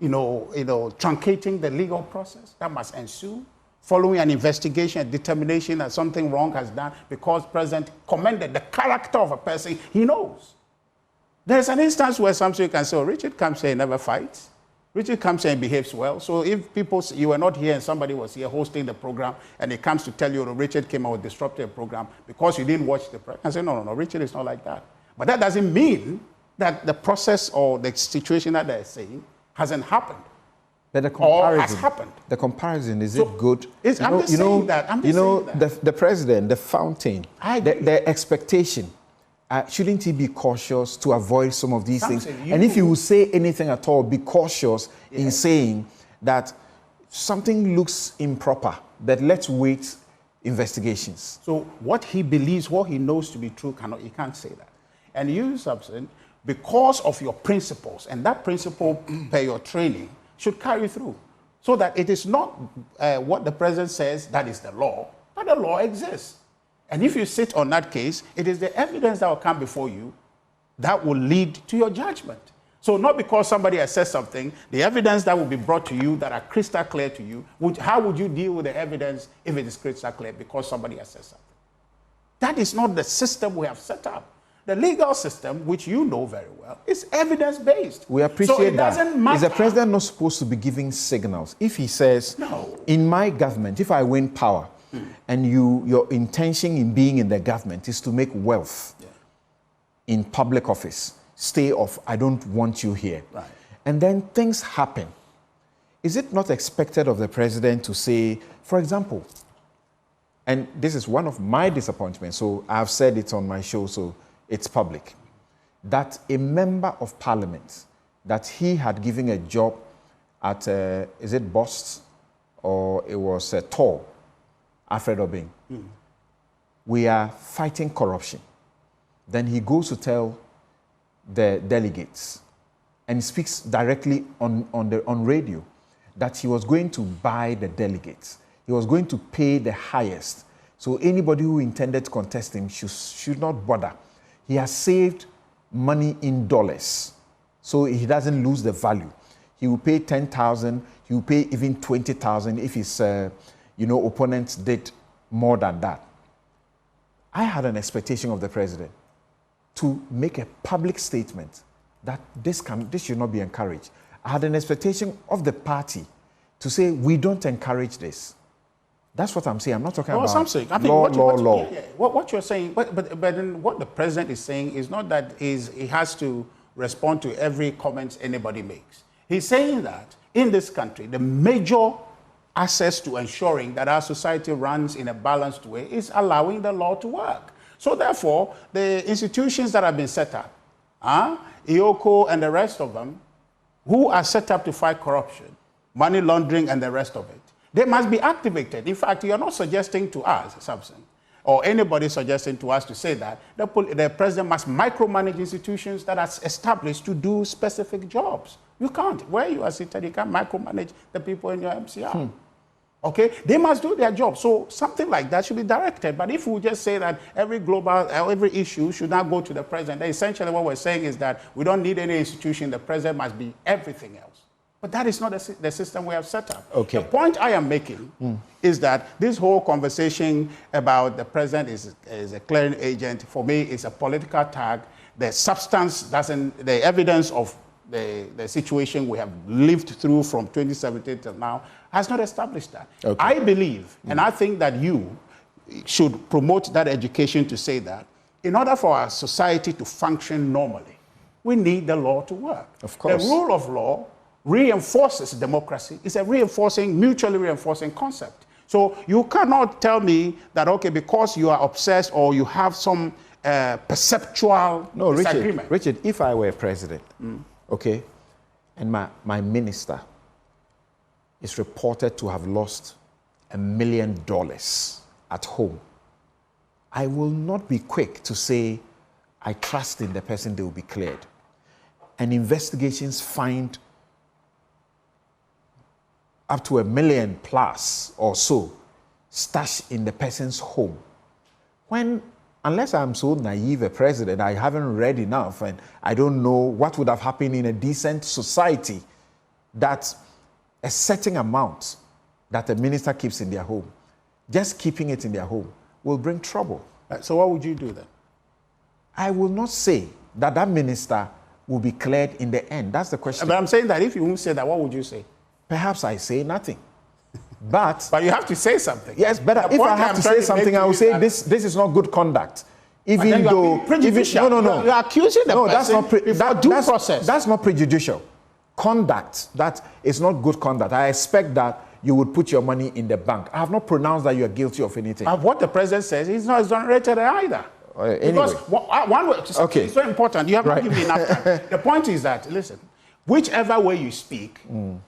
truncating the legal process that must ensue following an investigation, a determination that something wrong has done because the president commended the character of a person he knows? There's an instance where Samson can say, oh, Richard comes here and never fights. Richard comes here and behaves well. So if people, you were not here and somebody was here hosting the program and he comes to tell you, oh, Richard came out with disrupted the program because you didn't watch the program, I say, no, Richard is not like that. But that doesn't mean that the process or the situation that they're saying hasn't happened. But the comparison, or has happened. The comparison, is it good? I'm just saying that. The president, the fountain, the expectation, shouldn't he be cautious to avoid some of these things? And if you will say anything at all, be cautious in saying that something looks improper, that let's wait investigations. So what he believes, what he knows to be true, he can't say that. And you, Samson, because of your principles, and that principle per your training should carry through, so that it is not what the president says that is the law, but the law exists. And if you sit on that case, it is the evidence that will come before you that will lead to your judgment. So not because somebody has said something, the evidence that will be brought to you that are crystal clear to you, how would you deal with the evidence if it is crystal clear because somebody has said something? That is not the system we have set up. The legal system, which you know very well, is evidence-based. We appreciate so it doesn't matter. Is the president not supposed to be giving signals? If he says, no, in my government, if I win power, and your intention in being in the government is to make wealth in public office, stay off, I don't want you here. Right. And then things happen. Is it not expected of the president to say, for example, and this is one of my disappointments, so I've said it on my show, so it's public, that a member of parliament that he had given a job at, is it Bost, or it was Tor, Alfred Obeng. We are fighting corruption. Then he goes to tell the delegates and speaks directly on radio that he was going to buy the delegates. He was going to pay the highest. So anybody who intended to contest him should not bother. He has saved money in dollars, so he doesn't lose the value. He will pay 10,000. He will pay even 20,000 if his opponents did more than that. I had an expectation of the president to make a public statement that this should not be encouraged. I had an expectation of the party to say, we don't encourage this. That's what I'm saying. I'm not talking about law. What you're saying, but then what the president is saying is not that he has to respond to every comment anybody makes. He's saying that in this country, the major access to ensuring that our society runs in a balanced way is allowing the law to work. So therefore, the institutions that have been set up, IOCO and the rest of them, who are set up to fight corruption, money laundering and the rest of it, they must be activated. In fact, you're not suggesting to us, Samson, or anybody suggesting to us to say that the president must micromanage institutions that are established to do specific jobs. You can't. Where you are seated, you can't micromanage the people in your MCR. Okay? They must do their job. So something like that should be directed. But if we just say that every issue should not go to the president, then essentially what we're saying is that we don't need any institution. The president must be everything else. But that is not the system we have set up. Okay. The point I am making is that this whole conversation about the president is a clearing agent, for me, is a political tag. The substance doesn't, the evidence of the situation we have lived through from 2017 till now has not established that. Okay. I believe, and I think that you should promote that education to say that in order for our society to function normally, we need the law to work. Of course. The rule of law reinforces democracy. It's a mutually reinforcing concept. So you cannot tell me that, okay, because you are obsessed or you have some perceptual disagreement. Richard, if I were president, okay, and my minister is reported to have lost $1 million at home, I will not be quick to say, I trust in the person, they will be cleared. And investigations find up to $1 million plus or so stashed in the person's home. Unless I'm so naive a president, I haven't read enough and I don't know what would have happened in a decent society that a certain amount that a minister keeps in their home, just keeping it in their home, will bring trouble. So what would you do then? I will not say that that minister will be cleared in the end. That's the question. But I'm saying that if you won't say that, what would you say? Perhaps I say nothing. But you have to say something. Yes, but if I have to say something, I will say this is not good conduct. Even though no. You're accusing the person before due process. That's not prejudicial. Conduct, that is not good conduct. I expect that you would put your money in the bank. I have not pronounced that you are guilty of anything. What the president says, he's not exonerated either. Anyway. Because it's very important. You have not given me enough time. The point is that, listen, whichever way you speak,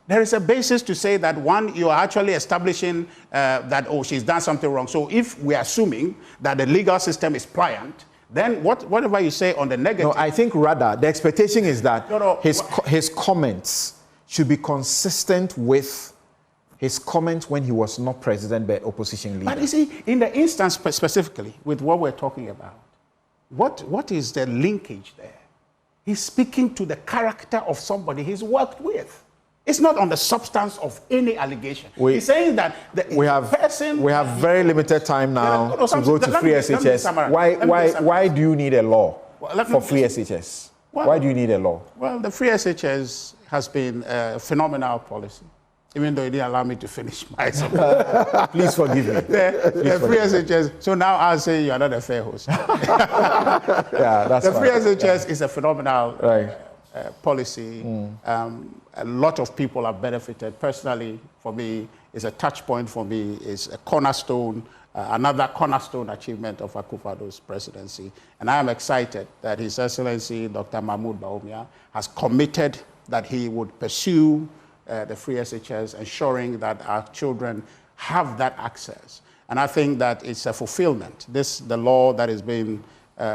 there is a basis to say that, one, you are actually establishing that, oh, she's done something wrong. So if we're assuming that the legal system is pliant, then whatever you say on the negative... No, I think rather the expectation is that his comments should be consistent with his comments when he was not president but opposition leader. But you see, in the instance specifically with what we're talking about, what is the linkage there? He's speaking to the character of somebody he's worked with. It's not on the substance of any allegation. He's saying that we have very limited time now to go to free SHS. Why do you need a law for free SHS? Why do you need a law? Well, the free SHS has been a phenomenal policy, even though it didn't allow me to finish my Please forgive me. The free SHS. So now I'll say you are not a fair host. Yeah, that's the free SHS is a phenomenal policy. A lot of people have benefited. Personally, for me, it's a touch point for me. It's a cornerstone, another cornerstone achievement of Akufo-Addo's presidency. And I am excited that His Excellency Dr. Mahmoud Bawumia has committed that he would pursue the free SHS, ensuring that our children have that access. And I think that it's a fulfillment. The law that is being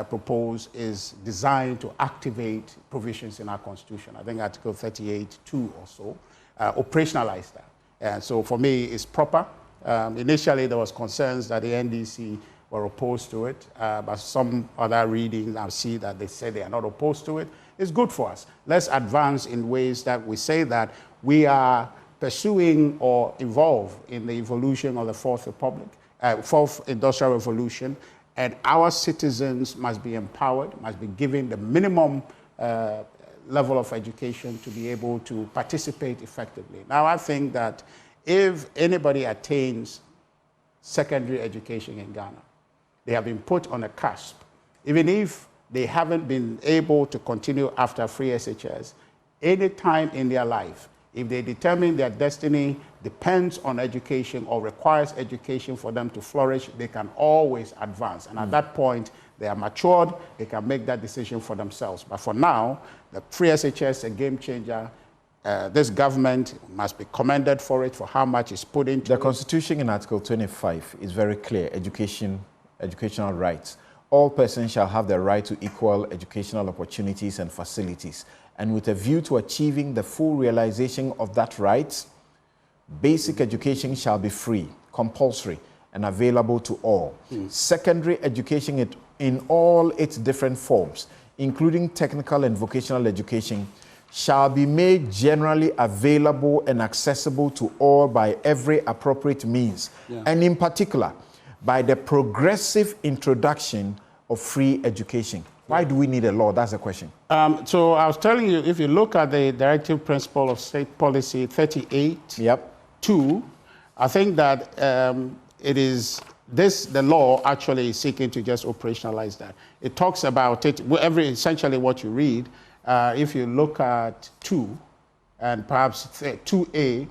proposed is designed to activate provisions in our Constitution. I think Article 38(2) or so operationalize that. And so for me, it's proper. Initially, there was concerns that the NDC were opposed to it, but some other readings I see that they say they are not opposed to it. It's good for us. Let's advance in ways that we say that we are pursuing or involved in the evolution of the Fourth Industrial Revolution, and our citizens must be empowered, must be given the minimum level of education to be able to participate effectively. Now, I think that if anybody attains secondary education in Ghana, they have been put on a cusp. Even if they haven't been able to continue after free SHS, any time in their life, if they determine their destiny depends on education or requires education for them to flourish, they can always advance. And at that point, they are matured, they can make that decision for themselves. But for now, the free SHS is a game changer. This government must be commended for it, for how much is put into it. The Constitution in Article 25 is very clear, educational rights. All persons shall have the right to equal educational opportunities and facilities. And with a view to achieving the full realization of that right, basic education shall be free, compulsory, and available to all. Secondary education in all its different forms, including technical and vocational education, shall be made generally available and accessible to all by every appropriate means, and in particular, by the progressive introduction of free education. Why do we need a law? That's the question. So I was telling you, if you look at the Directive Principle of State Policy 38, Yep. 2, I think that it is the law actually is seeking to just operationalize that. It talks about it, essentially what you read, if you look at 2 and perhaps 2A,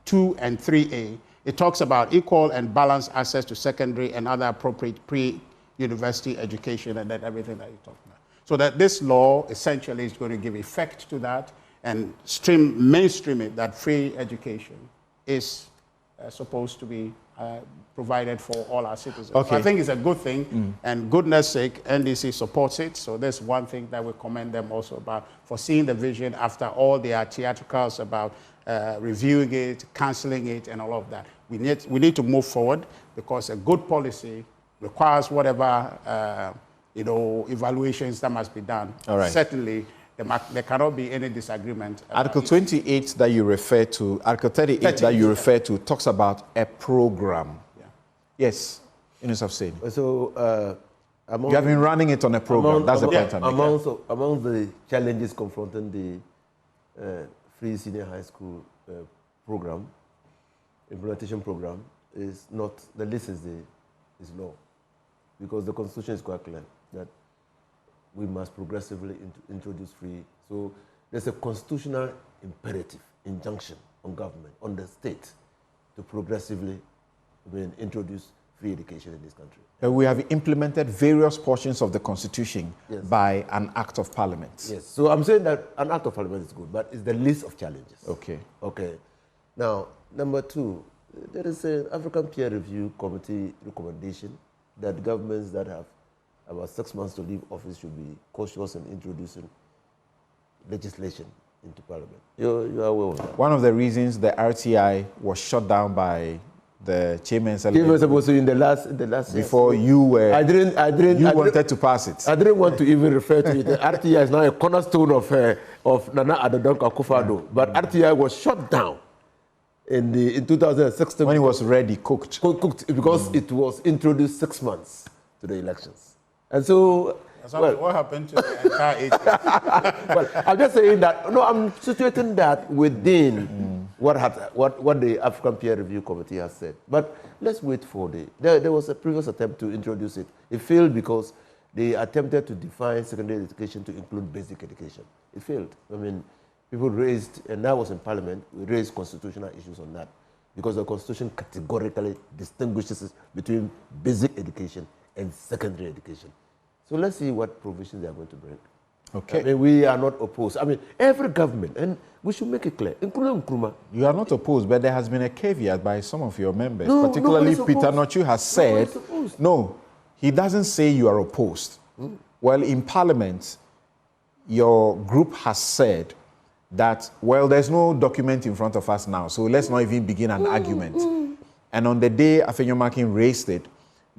2 and 3A, it talks about equal and balanced access to secondary and other appropriate pre-university education and then everything that you're talking about. So that this law essentially is going to give effect to that and mainstream it, that free education is supposed to be provided for all our citizens. Okay. So I think it's a good thing, and goodness sake, NDC supports it. So there's one thing that we commend them also about for seeing the vision after all their theatricals about reviewing it, cancelling it, and all of that. We need to move forward because a good policy requires whatever evaluations that must be done. All right. Certainly, there cannot be any disagreement. Article 28 that you refer to, Article 38 that you refer to, talks about a program. Yeah. Yes, Yusuf said. So, you have been running it on a program. That's the point I'm making. Among the challenges confronting the free senior high school program, implementation program, is not the list is law, because the Constitution is quite clear that we must progressively introduce free. So there's a constitutional imperative, injunction on government, on the state, to progressively introduce free education in this country. We have implemented various portions of the Constitution by an Act of Parliament. Yes, so I'm saying that an Act of Parliament is good, but it's the list of challenges. Okay. Okay. Now, number 2, there is an African Peer Review Committee recommendation that governments that have about 6 months to leave office should be cautious in introducing legislation into Parliament. You are aware of that? One of the reasons the RTI was shut down by the chairman's in the last before you were. I didn't. You wanted to pass it. I didn't want to even refer to it. The RTI is now a cornerstone of Nana Addo Akufo-Addo, but RTI was shut down in 2016 when it was ready, cooked because it was introduced 6 months to the elections, and so. What happened to the entire agency? Well, I'm just saying that. No, I'm situating that within what the African Peer Review Committee has said. But let's wait for there was a previous attempt to introduce it. It failed because they attempted to define secondary education to include basic education. It failed. I mean, people raised, and that was in Parliament, we raised constitutional issues on that because the Constitution categorically distinguishes between basic education and secondary education. So let's see what provisions they are going to bring. Okay. I mean, we are not opposed. I mean, every government, and we should make it clear, including Nkrumah. You are not opposed, but there has been a caveat by some of your members, particularly Peter Nochu has said, no, he doesn't say you are opposed. Well, in Parliament, your group has said that, well, there's no document in front of us now, so let's not even begin an argument. And on the day Afenyomakin raised it,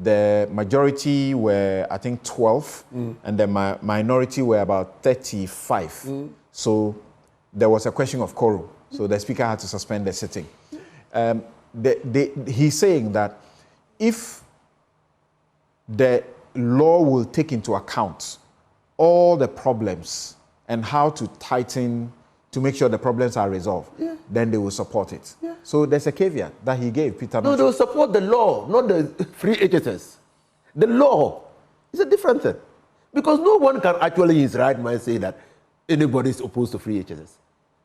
the majority were, I think, 12, and the minority were about 35. So there was a question of quorum. So the speaker had to suspend the sitting. He's saying that if the law will take into account all the problems and how to tighten to make sure the problems are resolved, then they will support it. So there's a caveat that he gave, Peter. No, they will support the law, not the free HSS. The law is a different thing. Because no one can actually in his right mind say that anybody is opposed to free HSS.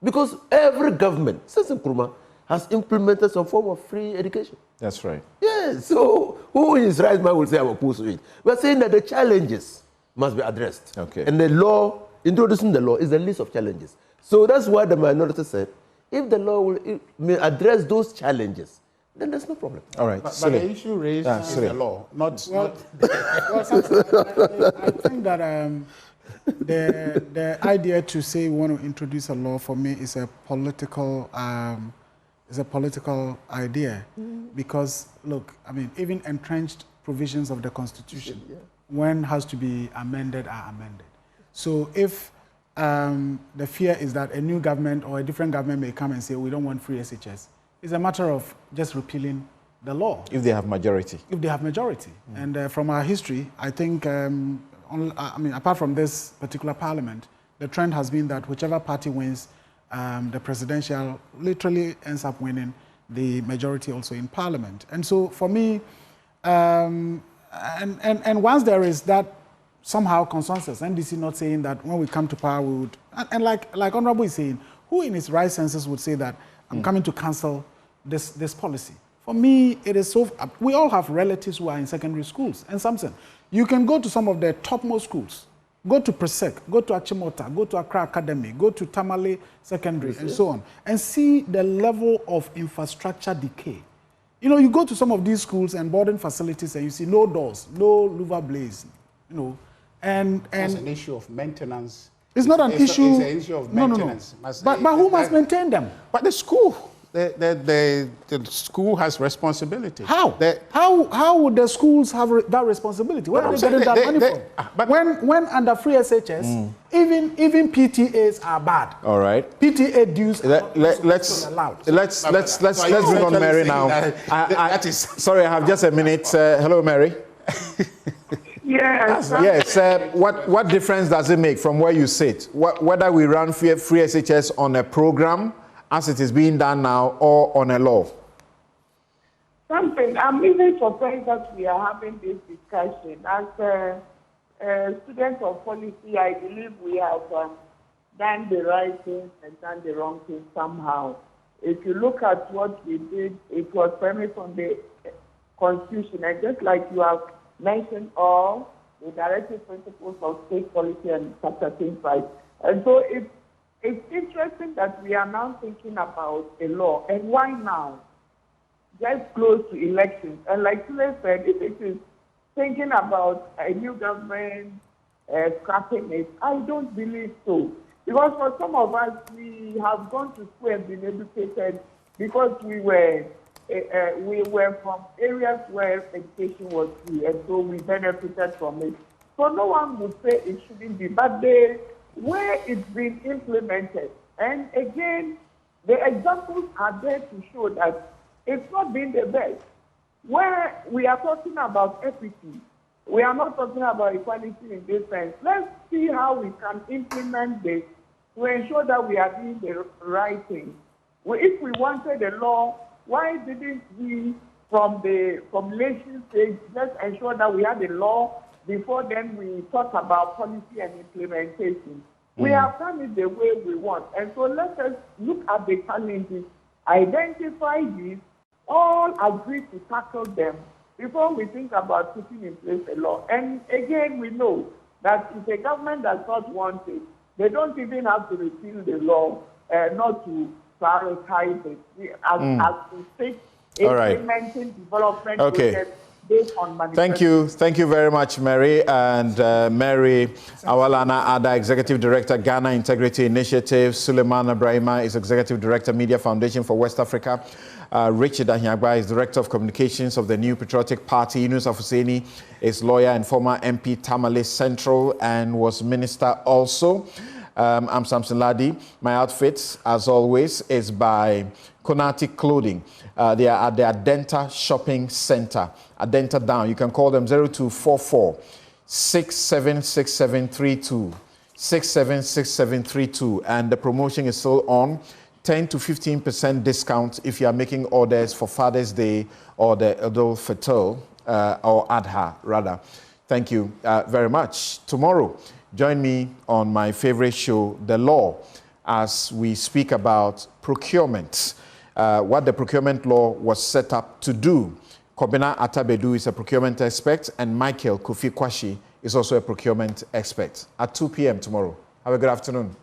Because every government, since Nkrumah, has implemented some form of free education. That's right. Yes, so who in his right mind will say I'm opposed to it? We're saying that the challenges must be addressed. Okay. And the law, introducing the law, is a list of challenges. So that's why the minority said, if the law will address those challenges, then there's no problem. All right. But the issue raised is the law, not. I think that the idea to say we want to introduce a law for me is a political idea, because look, I mean, even entrenched provisions of the Constitution, when has to be amended are amended. So if the fear is that a new government or a different government may come and say, we don't want free SHS. It's a matter of just repealing the law. If they have majority. If they have majority. And from our history, I think on I mean, apart from this particular parliament, the trend has been that whichever party wins the presidential literally ends up winning the majority also in parliament. And so for me, and once there is that somehow consensus, NDC not saying that when we come to power we would, and like Honorable is saying, who in his right senses would say that I'm coming to cancel this policy? For me, it is so, we all have relatives who are in secondary schools. And Samson, you can go to some of the topmost schools, go to Presec, go to Achimota, go to Accra Academy, go to Tamale Secondary, and so on, and see the level of infrastructure decay. You know, you go to some of these schools and boarding facilities and you see no doors, no louver blaze, you know, and it's an issue of maintenance. It's not an issue. It's an issue of maintenance. No. But who must maintain them? But the school. The school has responsibility. How? How would the schools have that responsibility? Where are they getting that money from? But when under free SHS, even PTAs are bad. All right. PTA dues let's bring on Mary now. Sorry, I have just a minute. Hello, Mary. Yes. Yes. What difference does it make from where you sit? Whether we run free SHS on a program, as it is being done now, or on a law? Something. I'm even surprised that we are having this discussion. As a student of policy, I believe we have done the right things and done the wrong things somehow. If you look at what we did, it was premised on the Constitution, and just like you have mentioned all the directive principles of state policy and chapter 25. And so it's interesting that we are now thinking about a law. And why now? Just close to elections. And like Sule said, if it is thinking about a new government scrapping it, I don't believe so. Because for some of us, we have gone to school and been educated because we were from areas where education was free, and so we benefited from it. So no one would say it shouldn't be, but where it's been implemented, and again, the examples are there to show that it's not been the best. Where we are talking about equity, we are not talking about equality in this sense. Let's see how we can implement this to ensure that we are doing the right thing. If we wanted a law, why didn't we, from the formulation stage, just ensure that we had a law before then we talk about policy and implementation? We have done it the way we want. And so let us look at the challenges, identify these, all agree to tackle them before we think about putting in place a law. And again, we know that if a government does not want it, they don't even have to repeal the law, not to prioritize it. As we speak, implementing development projects based on manifesto. Thank you very much, Mary. And Mary Awalana Ada, Executive Director, Ghana Integrity Initiative. Suleiman Ibrahima is Executive Director, Media Foundation for West Africa. Richard Ahiagba is Director of Communications of the New Patriotic Party. Yunus Afuseni is lawyer and former MP Tamale Central and was Minister also. I'm Samson Lardy. My outfit, as always, is by Konati Clothing. They are at the Adenta Shopping Center. Adenta Down. You can call them 0244 676732. 676732. And the promotion is still on. 10 to 15% discount if you are making orders for Father's Day or the Adol Fitr or Adha, rather. Thank you very much. Tomorrow, join me on my favorite show, The Law, as we speak about procurement, what the procurement law was set up to do. Kobina Atabedu is a procurement expert, and Michael Kofi Kwashi is also a procurement expert. At 2 p.m. tomorrow. Have a good afternoon.